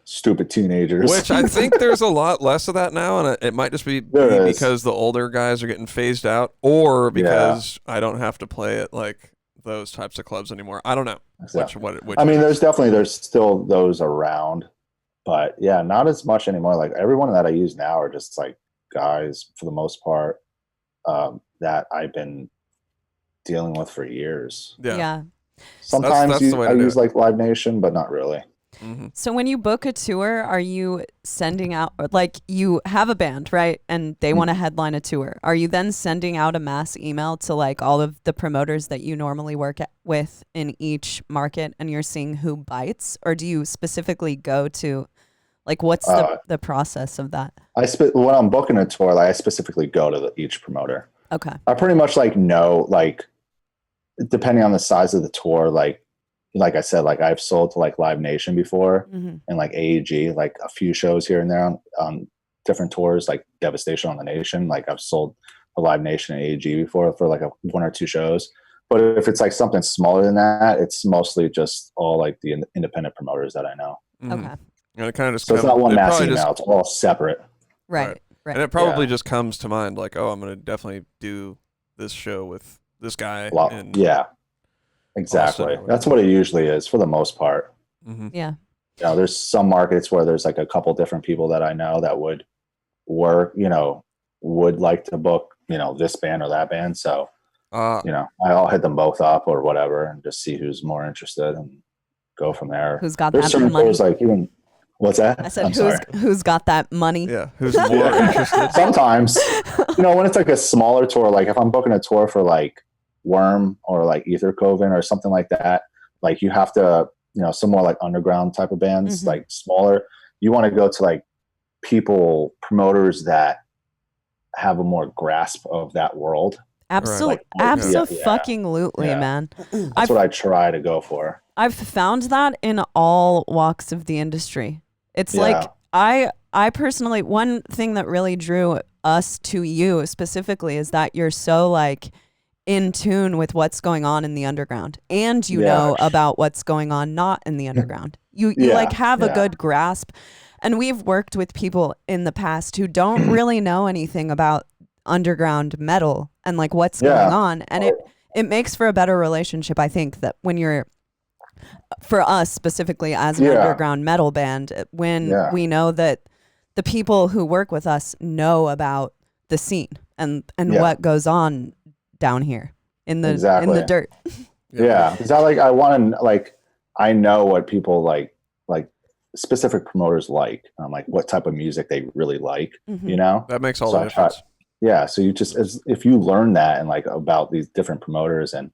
[SPEAKER 3] Stupid teenagers.
[SPEAKER 1] Which I think there's a lot less of that now, and it might just be because the older guys are getting phased out, or because I don't have to play at like those types of clubs anymore. I don't know.
[SPEAKER 3] Exactly.
[SPEAKER 1] Which
[SPEAKER 3] there's still those around, but yeah, not as much anymore. Like everyone that I use now are just like guys for the most part that I've been dealing with for years.
[SPEAKER 1] Yeah.
[SPEAKER 3] Sometimes
[SPEAKER 1] that's the way
[SPEAKER 3] I
[SPEAKER 1] to do
[SPEAKER 3] use
[SPEAKER 1] it.
[SPEAKER 3] like Live Nation, but not really.
[SPEAKER 1] Mm-hmm.
[SPEAKER 2] So when you book a tour, are you sending out, like you have a band, right? And they want to headline a tour. Are you then sending out a mass email to like all of the promoters that you normally work with in each market and you're seeing who bites? Or do you specifically go to, like, what's the process of that?
[SPEAKER 3] When I'm booking a tour, like I specifically go to each promoter.
[SPEAKER 2] Okay.
[SPEAKER 3] I pretty much like know, like, depending on the size of the tour, like I said, like I've sold to like Live Nation before and like AEG, like a few shows here and there on different tours, like Devastation on the Nation. Like I've sold to Live Nation and AEG before for like one or two shows. But if it's like something smaller than that, it's mostly just all like the independent promoters that I know.
[SPEAKER 2] Okay.
[SPEAKER 1] And it kind of just
[SPEAKER 3] So it's not one mass email, it's all separate.
[SPEAKER 2] Right.
[SPEAKER 1] And it probably just comes to mind like, oh, I'm going to definitely do this show with this guy.
[SPEAKER 3] Yeah, exactly. That's what it usually is for the most part.
[SPEAKER 1] Mm-hmm.
[SPEAKER 2] Yeah.
[SPEAKER 3] There's some markets where there's like a couple different people that I know that would work, would like to book, this band or that band. So, I'll hit them both up or whatever and just see who's more interested and go from there.
[SPEAKER 2] Who's got
[SPEAKER 3] There's
[SPEAKER 2] that
[SPEAKER 3] certain
[SPEAKER 2] money?
[SPEAKER 3] tours, like even, what's that?
[SPEAKER 2] I said, who's got that money?
[SPEAKER 1] Yeah. Who's more interested?
[SPEAKER 3] Sometimes, when it's like a smaller tour, like if I'm booking a tour for like Worm or like Ether Coven or something like that, like you have to, some more like underground type of bands, like smaller, you want to go to like promoters that have a more grasp of that world.
[SPEAKER 2] Absolutely.
[SPEAKER 3] Like,
[SPEAKER 2] Absolutely, man.
[SPEAKER 3] That's what I try to go for.
[SPEAKER 2] I've found that in all walks of the industry. It's like I personally, one thing that really drew us to you specifically is that you're so like in tune with what's going on in the underground, and you know about what's going on not in the underground. You like have a good grasp. And we've worked with people in the past who don't really know anything about underground metal and like what's going on, and it makes for a better relationship. I think that when you're for us specifically as an underground metal band, when we know that the people who work with us know about the scene and what goes on down here in the dirt.
[SPEAKER 3] Because I know what people like specific promoters like, like what type of music they really like, you know?
[SPEAKER 1] That makes all the difference.
[SPEAKER 3] So you just, if you learn that and like about these different promoters and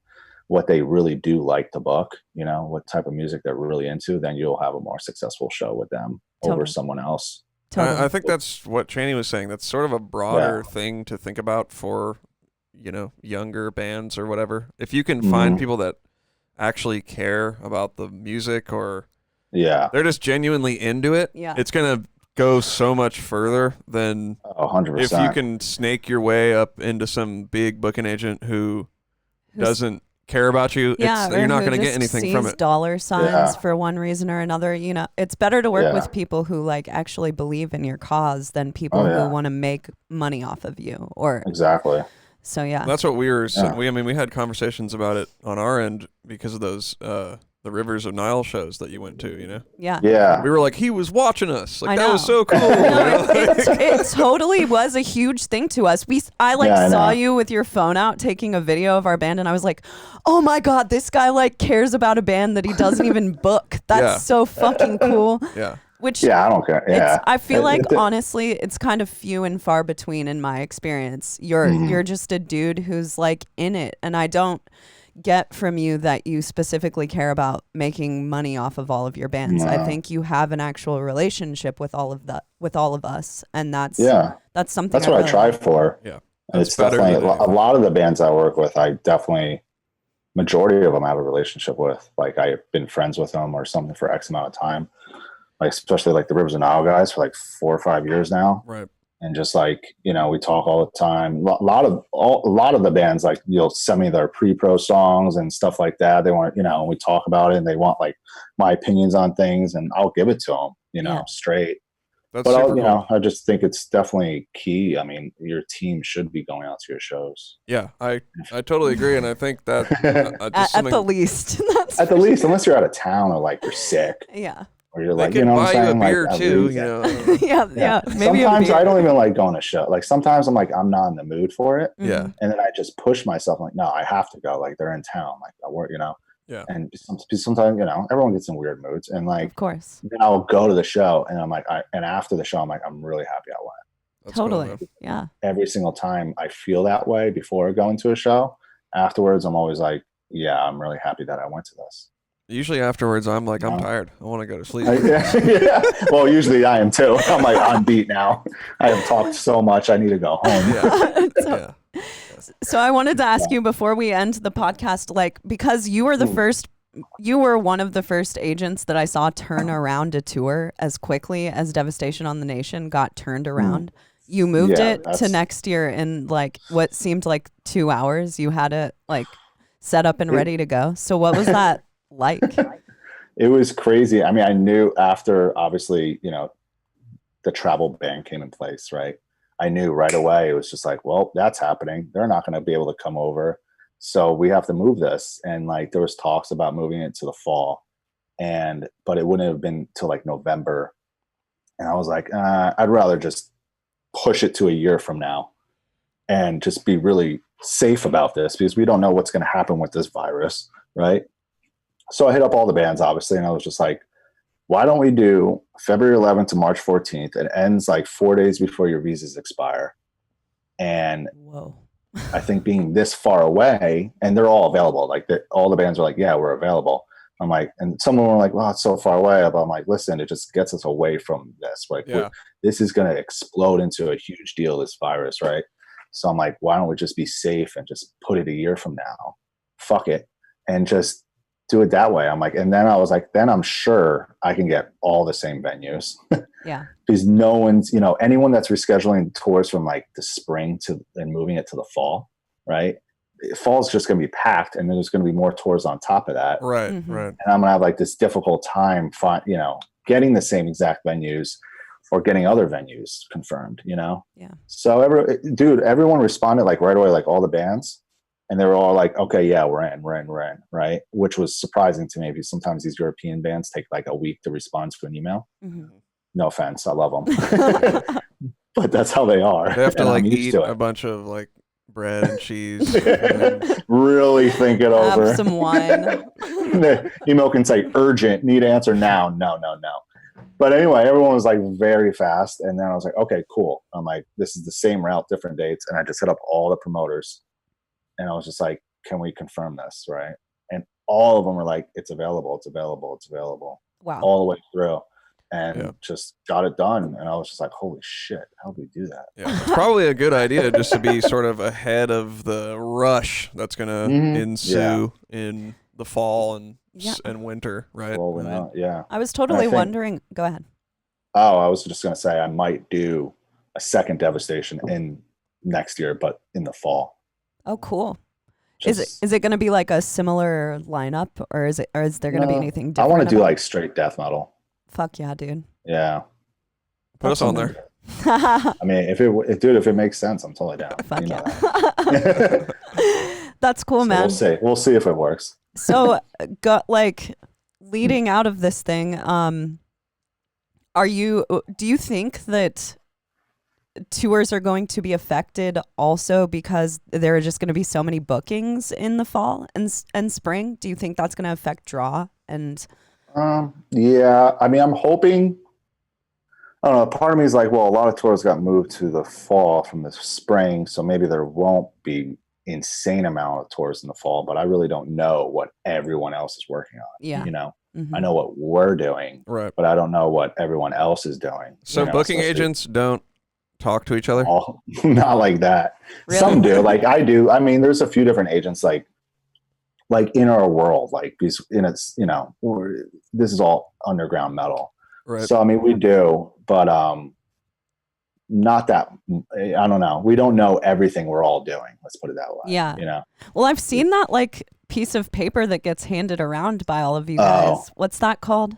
[SPEAKER 3] what they really do like to book, you know, what type of music they're really into, then you'll have a more successful show with them over someone else.
[SPEAKER 1] I think that's what Chaney was saying. That's sort of a broader thing to think about for, you know, younger bands or whatever. If you can find people that actually care about the music or they're just genuinely into it, it's going to go so much further than
[SPEAKER 3] 100%.
[SPEAKER 1] If you can snake your way up into some big booking agent who doesn't care about you, you're not going to get anything from it.
[SPEAKER 2] Dollar signs for one reason or another. You know, it's better to work with people who like actually believe in your cause than people who want to make money off of you. Or
[SPEAKER 3] exactly.
[SPEAKER 2] So
[SPEAKER 1] that's what we were. We had conversations about it on our end because of those the Rivers of Nile shows that you went to. You know.
[SPEAKER 3] Yeah.
[SPEAKER 1] We were like, he was watching us. Like that was so cool.
[SPEAKER 2] It totally was a huge thing to us. I saw you with your phone out taking a video of our band, and I was like, oh my God, this guy like cares about a band that he doesn't even book. That's so fucking cool.
[SPEAKER 1] Yeah.
[SPEAKER 2] Which
[SPEAKER 3] I don't care. Yeah.
[SPEAKER 2] I feel like honestly, it's kind of few and far between in my experience. You're just a dude who's like in it, and I don't get from you that you specifically care about making money off of all of your bands. I think you have an actual relationship with all of us, and that's something.
[SPEAKER 3] That's what I try for.
[SPEAKER 1] Yeah,
[SPEAKER 3] and it's definitely a lot of the bands I work with. Majority of them I have a relationship with. Like I've been friends with them or something for X amount of time. Like especially like the Rivers of Nile guys for like 4 or 5 years now.
[SPEAKER 1] Right.
[SPEAKER 3] And just like, you know, we talk all the time. A lot of the bands, like, you'll send me their pre-pro songs and stuff like that. They want, you know, we talk about it and they want like my opinions on things, and I'll give it to them, you know, straight.
[SPEAKER 1] That's
[SPEAKER 3] but
[SPEAKER 1] super cool.
[SPEAKER 3] I just think it's definitely key. I mean, your team should be going out to your shows.
[SPEAKER 1] Yeah, I totally agree, and I think that
[SPEAKER 2] at the least,
[SPEAKER 3] at the least, unless you're out of town or like you're sick.
[SPEAKER 2] Yeah.
[SPEAKER 3] Or you're like, you know what I'm saying?
[SPEAKER 1] Buy you a beer too, you know.
[SPEAKER 2] yeah. Maybe
[SPEAKER 3] sometimes I don't even like going to show. Like sometimes I'm like, I'm not in the mood for it.
[SPEAKER 1] Yeah.
[SPEAKER 3] And then I just push myself. I'm like, no, I have to go. Like they're in town. Like I work, you know.
[SPEAKER 1] Yeah.
[SPEAKER 3] And sometimes, you know, everyone gets in weird moods, and like,
[SPEAKER 2] of course,
[SPEAKER 3] then I'll go to the show, and I'm like, and after the show, I'm like, I'm really happy I went.
[SPEAKER 1] That's
[SPEAKER 2] totally.
[SPEAKER 1] Cool,
[SPEAKER 2] yeah.
[SPEAKER 3] Every single time I feel that way before going to a show. Afterwards, I'm always like, yeah, I'm really happy that I went to this.
[SPEAKER 1] Usually afterwards, I'm like, I'm tired. I want to go to sleep.
[SPEAKER 3] Well, usually I am too. I'm like, I'm beat now. I have talked so much. I need to go home.
[SPEAKER 2] So I wanted to ask you before we end the podcast, like, because you were you were one of the first agents that I saw turn around a tour as quickly as Devastation on the Nation got turned around. You moved it to next year in like what seemed like 2 hours. You had it like set up and ready to go. So what was that like?
[SPEAKER 3] It was crazy. I mean, I knew after, obviously, you know, the travel ban came in place, right? I knew right away. It was just like, well, that's happening. They're not going to be able to come over. So we have to move this. And like, there was talks about moving it to the fall, but it wouldn't have been till like November. And I was like, I'd rather just push it to a year from now and just be really safe about this, because we don't know what's going to happen with this virus. Right. So I hit up all the bands, obviously, and I was just like, why don't we do February 11th to March 14th? It ends like 4 days before your visas expire. And I think being this far away, and they're all available, like all the bands are like, yeah, we're available. I'm like, and some of them were like, well, it's so far away. But I'm like, listen, it just gets us away from this. Like, this is going to explode into a huge deal, this virus, right? So I'm like, why don't we just be safe and just put it a year from now? Fuck it. And just do it that way. I'm like, and then I was like, then I'm sure I can get all the same venues.
[SPEAKER 2] Yeah.
[SPEAKER 3] Because no one's, you know, anyone that's rescheduling tours from like the spring and moving it to the fall, right? Fall's just going to be packed, and then there's going to be more tours on top of that.
[SPEAKER 1] Right.
[SPEAKER 2] Mm-hmm.
[SPEAKER 1] Right.
[SPEAKER 3] And I'm going to have like this difficult time, you know, getting the same exact venues or getting other venues confirmed, you know?
[SPEAKER 2] Yeah.
[SPEAKER 3] So everyone responded like right away, like all the bands. And they were all like, okay, yeah, we're in, right? Which was surprising to me because sometimes these European bands take like a week to respond to an email.
[SPEAKER 2] Mm-hmm.
[SPEAKER 3] No offense, I love them, but that's how they are.
[SPEAKER 1] They have to
[SPEAKER 3] and
[SPEAKER 1] like
[SPEAKER 3] I'm used
[SPEAKER 1] eat
[SPEAKER 3] to it.
[SPEAKER 1] a bunch of like bread and cheese. And
[SPEAKER 3] Really think it over.
[SPEAKER 2] Have some wine.
[SPEAKER 3] The email can say urgent, need answer now. No. But anyway, everyone was like very fast. And then I was like, okay, cool. I'm like, this is the same route, different dates. And I just hit up all the promoters. And I was just like, can we confirm this? Right. And all of them were like, it's available.
[SPEAKER 2] Wow.
[SPEAKER 3] All the way through. And just got it done. And I was just like, holy shit, how do we do that?
[SPEAKER 1] Yeah, it's probably a good idea just to be sort of ahead of the rush that's going to ensue in the fall and winter, right?
[SPEAKER 3] Well, yeah.
[SPEAKER 2] I was totally wondering. Go ahead.
[SPEAKER 3] Oh, I was just going to say I might do a second Devastation in next year, but in the fall.
[SPEAKER 2] Oh, cool. Is it going to be like a similar lineup, or is there going to be anything different?
[SPEAKER 3] I want to do like straight death metal.
[SPEAKER 2] Fuck yeah, dude.
[SPEAKER 3] Yeah.
[SPEAKER 1] Put us on there.
[SPEAKER 3] I mean, if it makes sense, I'm totally down.
[SPEAKER 2] Fuck yeah. That's cool, man.
[SPEAKER 3] We'll see if it works.
[SPEAKER 2] So, leading out of this thing, do you think that tours are going to be affected also because there are just going to be so many bookings in the fall and spring? Do you think that's going to affect draw? And
[SPEAKER 3] yeah, I mean, I'm hoping. I don't know. Part of me is like, well, a lot of tours got moved to the fall from the spring, so maybe there won't be insane amount of tours in the fall. But I really don't know what everyone else is working on.
[SPEAKER 2] Yeah,
[SPEAKER 3] I know what we're doing,
[SPEAKER 1] right?
[SPEAKER 3] But I don't know what everyone else is doing.
[SPEAKER 1] So booking agents don't talk to each other?
[SPEAKER 3] Not like that. Really? Some do, like I do. I mean, there's a few different agents, like in our world, like these, this is all underground metal.
[SPEAKER 1] Right.
[SPEAKER 3] So, I mean, we do, but not that, I don't know. We don't know everything we're all doing. Let's put it that way.
[SPEAKER 2] Yeah. Well, I've seen that like piece of paper that gets handed around by all of you guys. What's that called?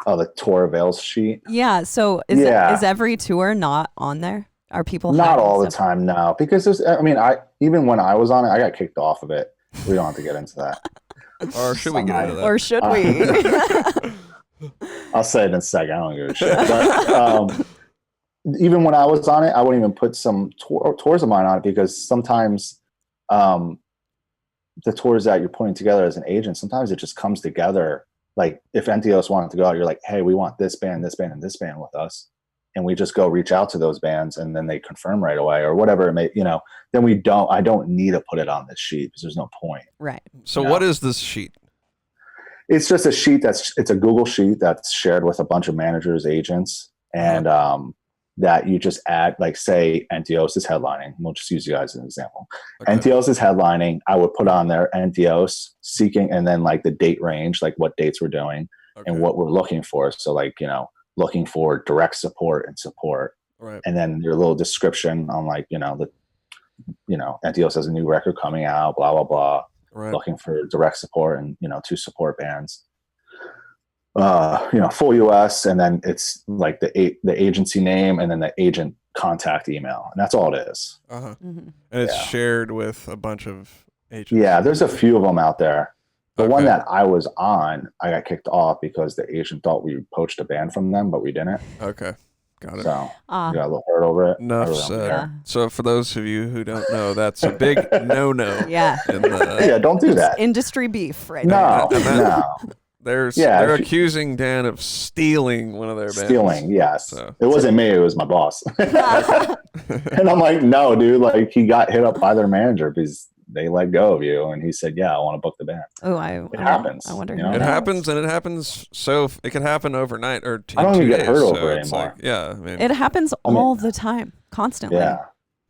[SPEAKER 3] Oh, the tour avails sheet.
[SPEAKER 2] Yeah. So is every tour not on there? Are people
[SPEAKER 3] not all the time? No, because even when I was on it, I got kicked off of it. We don't have to get into that.
[SPEAKER 1] Or should we get into that?
[SPEAKER 2] Or should we?
[SPEAKER 3] I'll say it in a second. I don't give a shit. But even when I was on it, I wouldn't even put some tours of mine on it because sometimes the tours that you're putting together as an agent, sometimes it just comes together. Like if NTOs wanted to go out, you're like, hey, we want this band, and this band with us. And we just go reach out to those bands and then they confirm right away or whatever it may, then I don't need to put it on this sheet because there's no point.
[SPEAKER 2] Right.
[SPEAKER 1] So what is this sheet?
[SPEAKER 3] It's just a sheet it's a Google sheet that's shared with a bunch of managers, agents, and that you just add, like say NTOs is headlining. We'll just use you guys as an example. Okay. NTOs is headlining. I would put on there NTOs seeking and then like the date range, like what dates we're doing and what we're looking for. So like, looking for direct support and support. Right. And then your little description on like, NTOs has a new record coming out, blah, blah, blah. Right. Looking for direct support and, to support bands. Full US, and then it's like the agency name and then the agent contact email. And that's all it is.
[SPEAKER 1] Uh-huh. Mm-hmm. And it's shared with a bunch of agents.
[SPEAKER 3] Yeah, there's a few of them out there. The one that I was on, I got kicked off because the agent thought we poached a band from them, but we didn't.
[SPEAKER 1] Okay. Got it.
[SPEAKER 3] So you got a little hurt over it.
[SPEAKER 1] Enough said. So for those of you who don't know, that's a big no-no.
[SPEAKER 2] Yeah.
[SPEAKER 3] Don't do that.
[SPEAKER 2] It's industry beef right
[SPEAKER 3] now. No.
[SPEAKER 1] They're accusing Dan of stealing one of their bands.
[SPEAKER 3] Stealing, yes. So. It wasn't me. It was my boss. And I'm like, no, dude. Like he got hit up by their manager because they let go of you, and he said, "Yeah, I want to book the band."
[SPEAKER 2] Oh,
[SPEAKER 3] it happens.
[SPEAKER 2] I wonder.
[SPEAKER 1] It happens, and it happens. So it can happen overnight or
[SPEAKER 3] I don't even get hurt over
[SPEAKER 1] so
[SPEAKER 3] it anymore.
[SPEAKER 1] Like,
[SPEAKER 2] it happens all the time, constantly.
[SPEAKER 3] Yeah.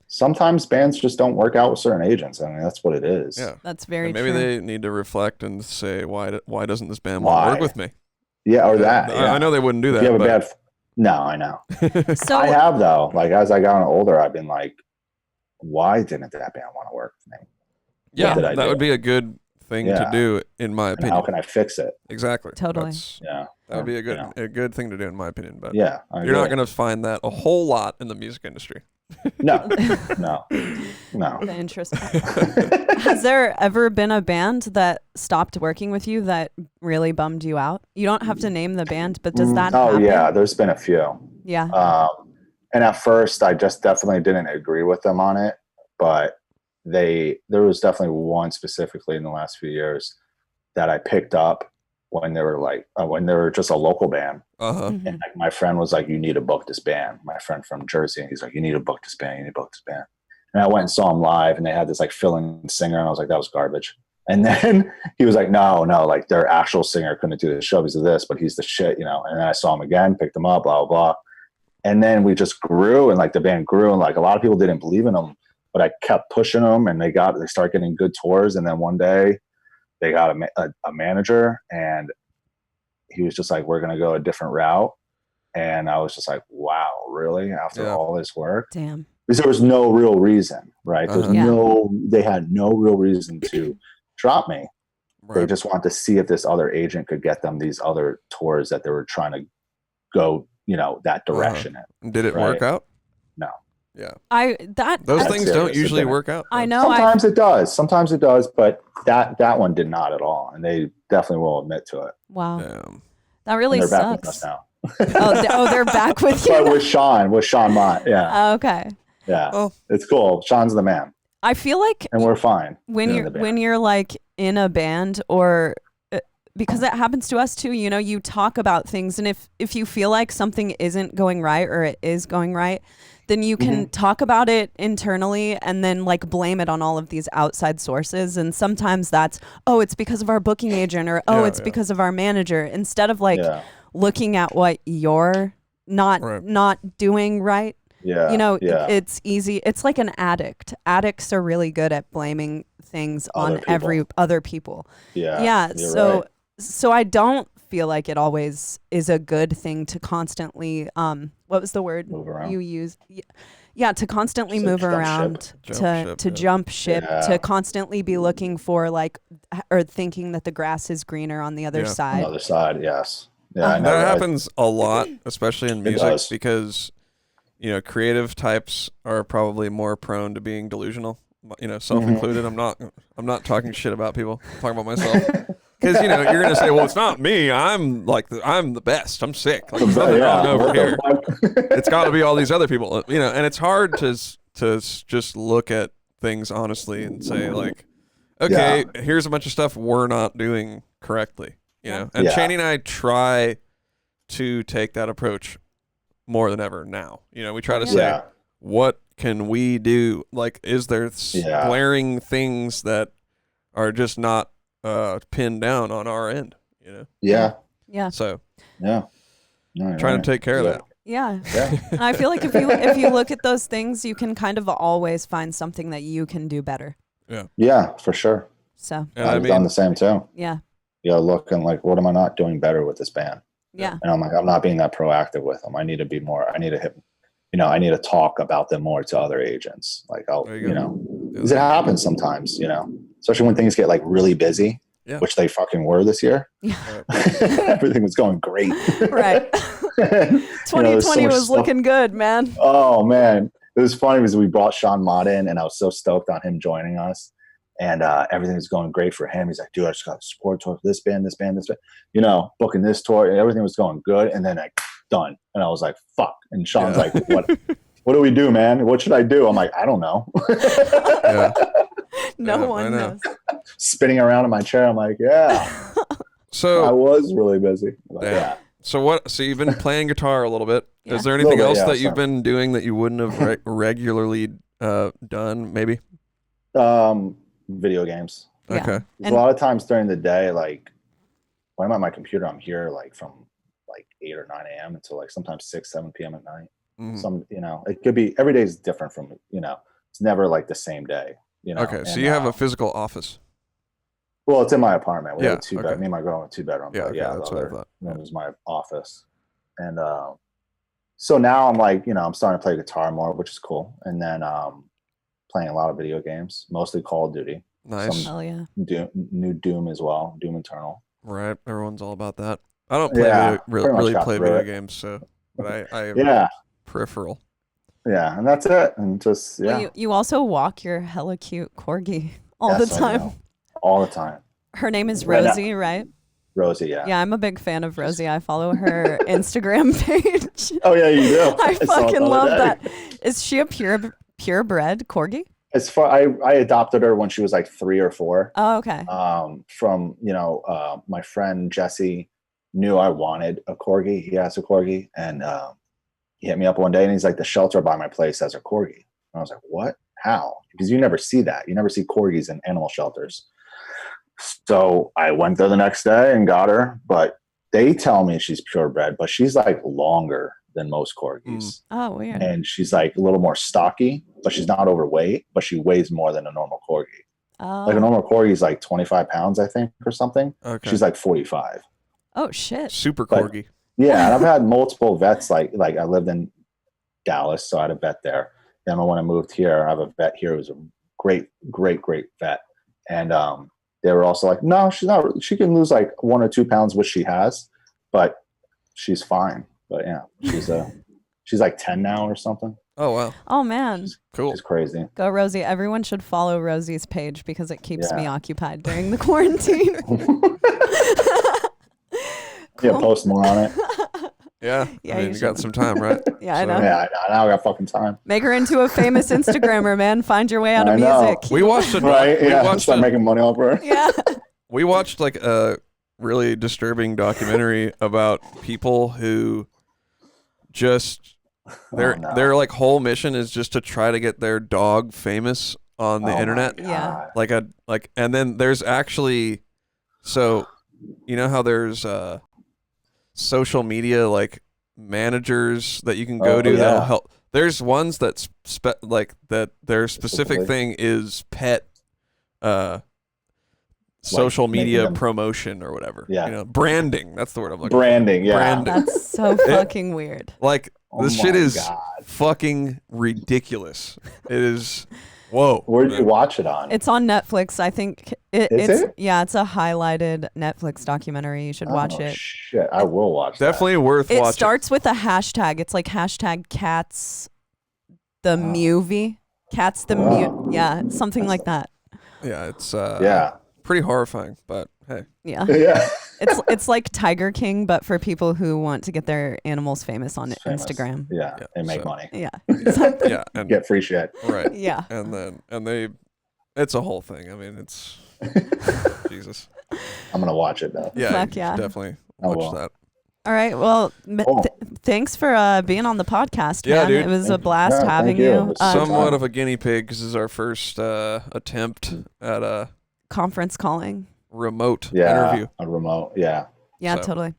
[SPEAKER 3] Sometimes bands just don't work out with certain agents. I mean, that's what it is.
[SPEAKER 1] Yeah,
[SPEAKER 2] that's very
[SPEAKER 1] maybe
[SPEAKER 2] true.
[SPEAKER 1] They need to reflect and say, why doesn't this band want to work with me?
[SPEAKER 3] Yeah, or that.
[SPEAKER 1] I know they wouldn't do that.
[SPEAKER 3] If you have a bad. No, I know. So I have though. Like as I got older, I've been like, why didn't that band want to work with me?
[SPEAKER 1] Yeah, that would be a good thing to do, in my opinion.
[SPEAKER 3] How can I fix it?
[SPEAKER 1] Exactly.
[SPEAKER 2] Totally.
[SPEAKER 3] That
[SPEAKER 1] would be a good thing to do, in my opinion. But
[SPEAKER 3] you're
[SPEAKER 1] not going to find that a whole lot in the music industry.
[SPEAKER 3] No.
[SPEAKER 2] The interest. Has there ever been a band that stopped working with you that really bummed you out? You don't have to name the band, but does that happen?
[SPEAKER 3] Yeah, there's been a few.
[SPEAKER 2] Yeah.
[SPEAKER 3] And at first I just definitely didn't agree with them on it, but there was definitely one specifically in the last few years that I picked up when they were just a local band.
[SPEAKER 2] Mm-hmm.
[SPEAKER 3] And like my friend was like, you need to book this band. My friend from Jersey, and he's like, you need to book this band. You need to book this band. And I went and saw him live, and they had this like fill-in singer, and I was like, that was garbage. And then he was like, no, like their actual singer couldn't do the show because of this, but he's the shit, you know. And then I saw him again, picked him up, blah, blah, blah. And then we just grew, and like the band grew, and like a lot of people didn't believe in them, but I kept pushing them, and they started getting good tours. And then one day they got a manager, and he was just like, we're going to go a different route. And I was just like, wow, really? After all this work?
[SPEAKER 2] Damn.
[SPEAKER 3] Because there was no real reason, right? They had no real reason to drop me. Right. They just wanted to see if this other agent could get them these other tours that they were trying to go, you know, that direction in.
[SPEAKER 1] Did it work out?
[SPEAKER 3] No.
[SPEAKER 1] Yeah. Those things don't usually work out.
[SPEAKER 2] I know.
[SPEAKER 3] Sometimes it does, but that one did not at all. And they definitely will admit to it.
[SPEAKER 2] Wow.
[SPEAKER 1] Damn.
[SPEAKER 2] That really
[SPEAKER 3] sucks.
[SPEAKER 2] Back with us now. They're back with you.
[SPEAKER 3] But with Sean Mott. Yeah.
[SPEAKER 2] Okay.
[SPEAKER 3] Yeah. Oh. It's cool. Sean's the man.
[SPEAKER 2] I feel like,
[SPEAKER 3] and we're fine
[SPEAKER 2] when you're like in a band, or because it happens to us too, you know, you talk about things, and if you feel like something isn't going right or it is going right, then you can talk about it internally and then like blame it on all of these outside sources. And sometimes that's, it's because of our booking agent, or it's because of our manager, instead of like looking at what you're not doing right.
[SPEAKER 3] Yeah.
[SPEAKER 2] You know, it's easy. It's like an addict. Addicts are really good at blaming things on other people.
[SPEAKER 3] Yeah.
[SPEAKER 2] Yeah. So I don't feel like it always is a good thing to constantly, what was the word you used? Yeah. To constantly move around, to jump ship, to constantly be looking for or thinking that the grass is greener on the other side.
[SPEAKER 3] On the other side. Yes. Yeah. I know,
[SPEAKER 1] that happens a lot, especially in music, because, you know, creative types are probably more prone to being delusional, you know, self-included. I'm not talking shit about people. I'm talking about myself. Because, you know, you're going to say, well, it's not me. I'm the best. I'm sick. Like, there's nothing wrong over here. It's got to be all these other people, you know, and it's hard to just look at things honestly and say, like, okay, here's a bunch of stuff we're not doing correctly, you know. And Chaney and I try to take that approach more than ever now. You know, we try to say, what can we do? Like, is there glaring things that are just not pinned down on our end, you know?
[SPEAKER 2] Yeah.
[SPEAKER 1] So
[SPEAKER 3] trying
[SPEAKER 1] to take care of that.
[SPEAKER 2] Yeah. And I feel like if you look at those things, you can kind of always find something that you can do better.
[SPEAKER 3] Yeah, for sure.
[SPEAKER 2] So
[SPEAKER 3] I've done the same too.
[SPEAKER 2] Yeah.
[SPEAKER 3] Look, and like, what am I not doing better with this band?
[SPEAKER 2] Yeah.
[SPEAKER 3] And I'm like, I'm not being that proactive with them. I need to be more, I need to talk about them more to other agents. Like, because it happens sometimes, you know, especially when things get like really busy, which they fucking were this year.
[SPEAKER 2] Yeah.
[SPEAKER 3] Everything was going great.
[SPEAKER 2] Right. 2020 was looking good, man.
[SPEAKER 3] Oh man. It was funny because we brought Sean Mott in, and I was so stoked on him joining us. And everything was going great for him. He's like, dude, I just got a support tour for this band, you know, booking this tour, and everything was going good. And then like, done. And I was like, fuck. And Sean's like, what do we do, man? What should I do? I'm like, I don't know.
[SPEAKER 2] No one knows.
[SPEAKER 3] Spinning around in my chair. I'm like, So I was really busy. Like,
[SPEAKER 1] So you've been playing guitar a little bit. Is there anything else that you've been doing that you wouldn't have regularly done, maybe?
[SPEAKER 3] Video games.
[SPEAKER 1] Okay.
[SPEAKER 3] A lot of times during the day, like when I'm at my computer, I'm here like from like 8 or 9 a.m. until like sometimes 6, 7 p.m. at night. Some, you know, it could be, every day is different from, you know, it's never like the same day, you know.
[SPEAKER 1] Okay. So you have a physical office.
[SPEAKER 3] Well, it's in my apartment. We have a 2-bedroom. Me and my girl have a 2-bedroom.
[SPEAKER 1] Yeah. That's what I thought.
[SPEAKER 3] Room is my office. And so now I'm like, you know, I'm starting to play guitar more, which is cool. And then playing a lot of video games, mostly Call of Duty.
[SPEAKER 1] Nice.
[SPEAKER 2] Hell yeah.
[SPEAKER 3] New Doom as well, Doom Eternal.
[SPEAKER 1] Right. Everyone's all about that. I don't play really play video games, so but I peripheral.
[SPEAKER 3] Yeah, and that's it. And just yeah.
[SPEAKER 2] Well, you also walk your hella cute corgi all
[SPEAKER 3] Yes,
[SPEAKER 2] the
[SPEAKER 3] I
[SPEAKER 2] time.
[SPEAKER 3] know. All the time.
[SPEAKER 2] Her name is
[SPEAKER 3] Right now-
[SPEAKER 2] Rosie, right?
[SPEAKER 3] Rosie, yeah.
[SPEAKER 2] Yeah, I'm a big fan of Rosie. I follow her Instagram page.
[SPEAKER 3] Oh yeah, you do.
[SPEAKER 2] I
[SPEAKER 3] saw it
[SPEAKER 2] fucking
[SPEAKER 3] the other
[SPEAKER 2] love
[SPEAKER 3] day.
[SPEAKER 2] that. Is she a purebred corgi?
[SPEAKER 3] As far I adopted her when she was like 3 or 4.
[SPEAKER 2] Oh, okay.
[SPEAKER 3] From my friend Jesse knew I wanted a corgi. He has a corgi, and he hit me up one day and he's like, the shelter by my place has a corgi. And I was like, what? How? Because you never see that. You never see corgis in animal shelters. So I went there the next day and got her, but they tell me she's purebred, but she's like longer than most corgis.
[SPEAKER 2] Oh, weird.
[SPEAKER 3] And she's like a little more stocky, but she's not overweight, but she weighs more than a normal corgi.
[SPEAKER 2] Oh.
[SPEAKER 3] Like a normal corgi is like 25 pounds, I think, or something.
[SPEAKER 1] Okay.
[SPEAKER 3] She's like 45.
[SPEAKER 2] Oh, shit.
[SPEAKER 1] Super
[SPEAKER 3] But-
[SPEAKER 1] corgi.
[SPEAKER 3] Yeah, and I've had multiple vets. Like I lived in Dallas, so I had a vet there. Then when I moved here, I have a vet here who's a great vet. And they were also like, no, she's not. She can lose like 1 or 2 pounds, which she has, but she's fine. But yeah, she's like 10 now or something.
[SPEAKER 1] Oh wow,
[SPEAKER 2] Oh, man.
[SPEAKER 1] cool.
[SPEAKER 3] It's crazy.
[SPEAKER 2] Go, Rosie. Everyone should follow Rosie's page because it keeps
[SPEAKER 3] Yeah.
[SPEAKER 2] me occupied during the quarantine.
[SPEAKER 3] Yeah, post more on it.
[SPEAKER 1] Yeah,
[SPEAKER 2] Yeah,
[SPEAKER 1] I mean,
[SPEAKER 2] you
[SPEAKER 1] you got some time, right?
[SPEAKER 2] Yeah, I
[SPEAKER 1] So-
[SPEAKER 2] know.
[SPEAKER 3] Yeah, now I got fucking time.
[SPEAKER 2] Make her into a famous Instagrammer, man. Find your way out of
[SPEAKER 3] I know.
[SPEAKER 2] music.
[SPEAKER 1] We watched it.
[SPEAKER 3] Right?
[SPEAKER 1] We
[SPEAKER 3] Yeah,
[SPEAKER 1] watched
[SPEAKER 3] start
[SPEAKER 1] a,
[SPEAKER 3] making money off her.
[SPEAKER 2] Yeah.
[SPEAKER 1] we watched like a really disturbing documentary about people who just
[SPEAKER 3] no.
[SPEAKER 1] their like whole mission is just to try to get their dog famous on the
[SPEAKER 3] Oh my
[SPEAKER 1] internet.
[SPEAKER 2] Yeah.
[SPEAKER 3] God.
[SPEAKER 1] And then there's actually, so you know how there's social media like managers that you can go
[SPEAKER 3] Oh,
[SPEAKER 1] to that'll
[SPEAKER 3] yeah.
[SPEAKER 1] help. There's ones that that their specific
[SPEAKER 3] Specifically.
[SPEAKER 1] thing is pet social
[SPEAKER 3] making
[SPEAKER 1] media
[SPEAKER 3] them-
[SPEAKER 1] promotion or whatever.
[SPEAKER 3] Yeah.
[SPEAKER 1] You know, branding. That's the word I'm looking
[SPEAKER 3] Branding, yeah.
[SPEAKER 1] Branding.
[SPEAKER 2] That's so fucking weird.
[SPEAKER 1] for. Like
[SPEAKER 3] Oh
[SPEAKER 1] this shit
[SPEAKER 3] my
[SPEAKER 1] is
[SPEAKER 3] God.
[SPEAKER 1] fucking ridiculous. It is. Whoa.
[SPEAKER 3] Where did you watch it on?
[SPEAKER 2] It's on Netflix. I think
[SPEAKER 3] Is
[SPEAKER 2] it's
[SPEAKER 3] it?
[SPEAKER 2] yeah, it's a highlighted Netflix documentary. You should watch
[SPEAKER 3] Oh,
[SPEAKER 2] it.
[SPEAKER 3] Shit, I will watch
[SPEAKER 1] Definitely worth
[SPEAKER 2] It
[SPEAKER 1] watching.
[SPEAKER 2] starts with a hashtag. It's like hashtag cats the movie. Cats the yeah, something like that.
[SPEAKER 1] Yeah, it's
[SPEAKER 3] that. Yeah.
[SPEAKER 1] pretty horrifying, but hey.
[SPEAKER 2] Yeah.
[SPEAKER 3] Yeah.
[SPEAKER 2] It's like Tiger King, but for people who want to get their animals famous on
[SPEAKER 3] Famous.
[SPEAKER 2] Instagram.
[SPEAKER 3] Yeah.
[SPEAKER 1] Yeah,
[SPEAKER 3] And make
[SPEAKER 1] so-
[SPEAKER 3] money.
[SPEAKER 2] Yeah.
[SPEAKER 1] Yeah, and
[SPEAKER 3] Get free shit.
[SPEAKER 1] right.
[SPEAKER 2] Yeah.
[SPEAKER 1] And it's a whole thing. I mean, it's Jesus.
[SPEAKER 3] I'm gonna watch it though.
[SPEAKER 1] Yeah,
[SPEAKER 2] Fuck
[SPEAKER 1] you
[SPEAKER 2] yeah.
[SPEAKER 1] should definitely
[SPEAKER 3] I
[SPEAKER 1] watch
[SPEAKER 3] will.
[SPEAKER 1] that.
[SPEAKER 2] All right. Well,
[SPEAKER 3] Cool.
[SPEAKER 2] thanks for being on the podcast,
[SPEAKER 1] Yeah,
[SPEAKER 2] man.
[SPEAKER 1] dude.
[SPEAKER 2] It was a
[SPEAKER 3] Thank-
[SPEAKER 2] blast
[SPEAKER 3] yeah,
[SPEAKER 2] having
[SPEAKER 3] thank you.
[SPEAKER 2] you.
[SPEAKER 3] It's
[SPEAKER 1] Somewhat of a guinea pig. This is our first attempt at a
[SPEAKER 2] Conference calling.
[SPEAKER 1] remote
[SPEAKER 3] Yeah.
[SPEAKER 1] interview,
[SPEAKER 3] A remote. Yeah.
[SPEAKER 2] Yeah,
[SPEAKER 1] So-
[SPEAKER 2] totally.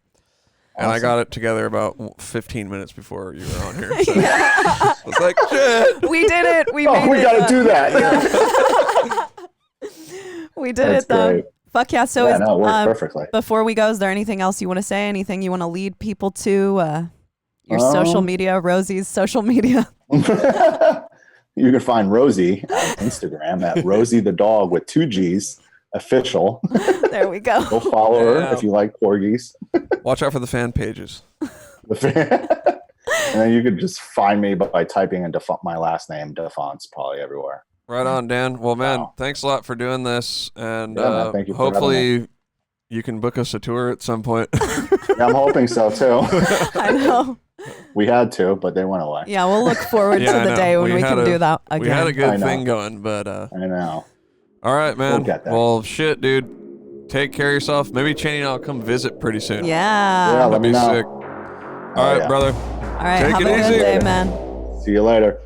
[SPEAKER 1] and I
[SPEAKER 3] Awesome.
[SPEAKER 1] got it together about 15 minutes before you were on here. So I was like, shit.
[SPEAKER 2] We did it. We
[SPEAKER 3] Oh,
[SPEAKER 2] made
[SPEAKER 3] we
[SPEAKER 2] it.
[SPEAKER 3] gotta do that.
[SPEAKER 2] We did
[SPEAKER 3] That's
[SPEAKER 2] it though.
[SPEAKER 3] great.
[SPEAKER 2] Fuck yeah. So
[SPEAKER 3] Yeah,
[SPEAKER 2] is,
[SPEAKER 3] no, it worked perfectly.
[SPEAKER 2] before we go, is there anything else you want to say? Anything you want to lead people to? Your social media, Rosie's social media.
[SPEAKER 3] You can find Rosie on Instagram at Rosie the dog with 2 G's official.
[SPEAKER 2] There we go.
[SPEAKER 3] Go follow her
[SPEAKER 1] Yeah.
[SPEAKER 3] if you like corgis.
[SPEAKER 1] Watch out for the fan pages.
[SPEAKER 3] And then you could just find me by typing in my last name, DeFonce, probably everywhere.
[SPEAKER 1] Right on, Dan. Well, man,
[SPEAKER 3] Wow.
[SPEAKER 1] thanks a lot for doing this, and
[SPEAKER 3] Yeah, man, thank you for having
[SPEAKER 1] hopefully you can book us a tour at some point.
[SPEAKER 3] Yeah, I'm hoping so too.
[SPEAKER 2] I know.
[SPEAKER 3] We had to, but they went away.
[SPEAKER 2] Yeah, we'll look forward
[SPEAKER 1] Yeah, I
[SPEAKER 2] to the
[SPEAKER 1] know.
[SPEAKER 2] day when
[SPEAKER 1] We
[SPEAKER 2] we
[SPEAKER 1] had
[SPEAKER 2] can do that again.
[SPEAKER 1] We had a
[SPEAKER 3] I
[SPEAKER 1] good
[SPEAKER 3] know.
[SPEAKER 1] thing going, but
[SPEAKER 3] I know.
[SPEAKER 1] all right, man.
[SPEAKER 3] We'll get there.
[SPEAKER 1] Well, shit, dude. Take care of yourself. Maybe Chaney and I'll come visit pretty soon.
[SPEAKER 2] Yeah.
[SPEAKER 3] Yeah,
[SPEAKER 1] That'd
[SPEAKER 3] let me
[SPEAKER 1] be
[SPEAKER 3] know.
[SPEAKER 1] sick. All right,
[SPEAKER 3] yeah.
[SPEAKER 1] brother.
[SPEAKER 2] All right.
[SPEAKER 1] Take
[SPEAKER 2] Have
[SPEAKER 1] it
[SPEAKER 2] a
[SPEAKER 1] easy.
[SPEAKER 2] good day, man.
[SPEAKER 3] See you later.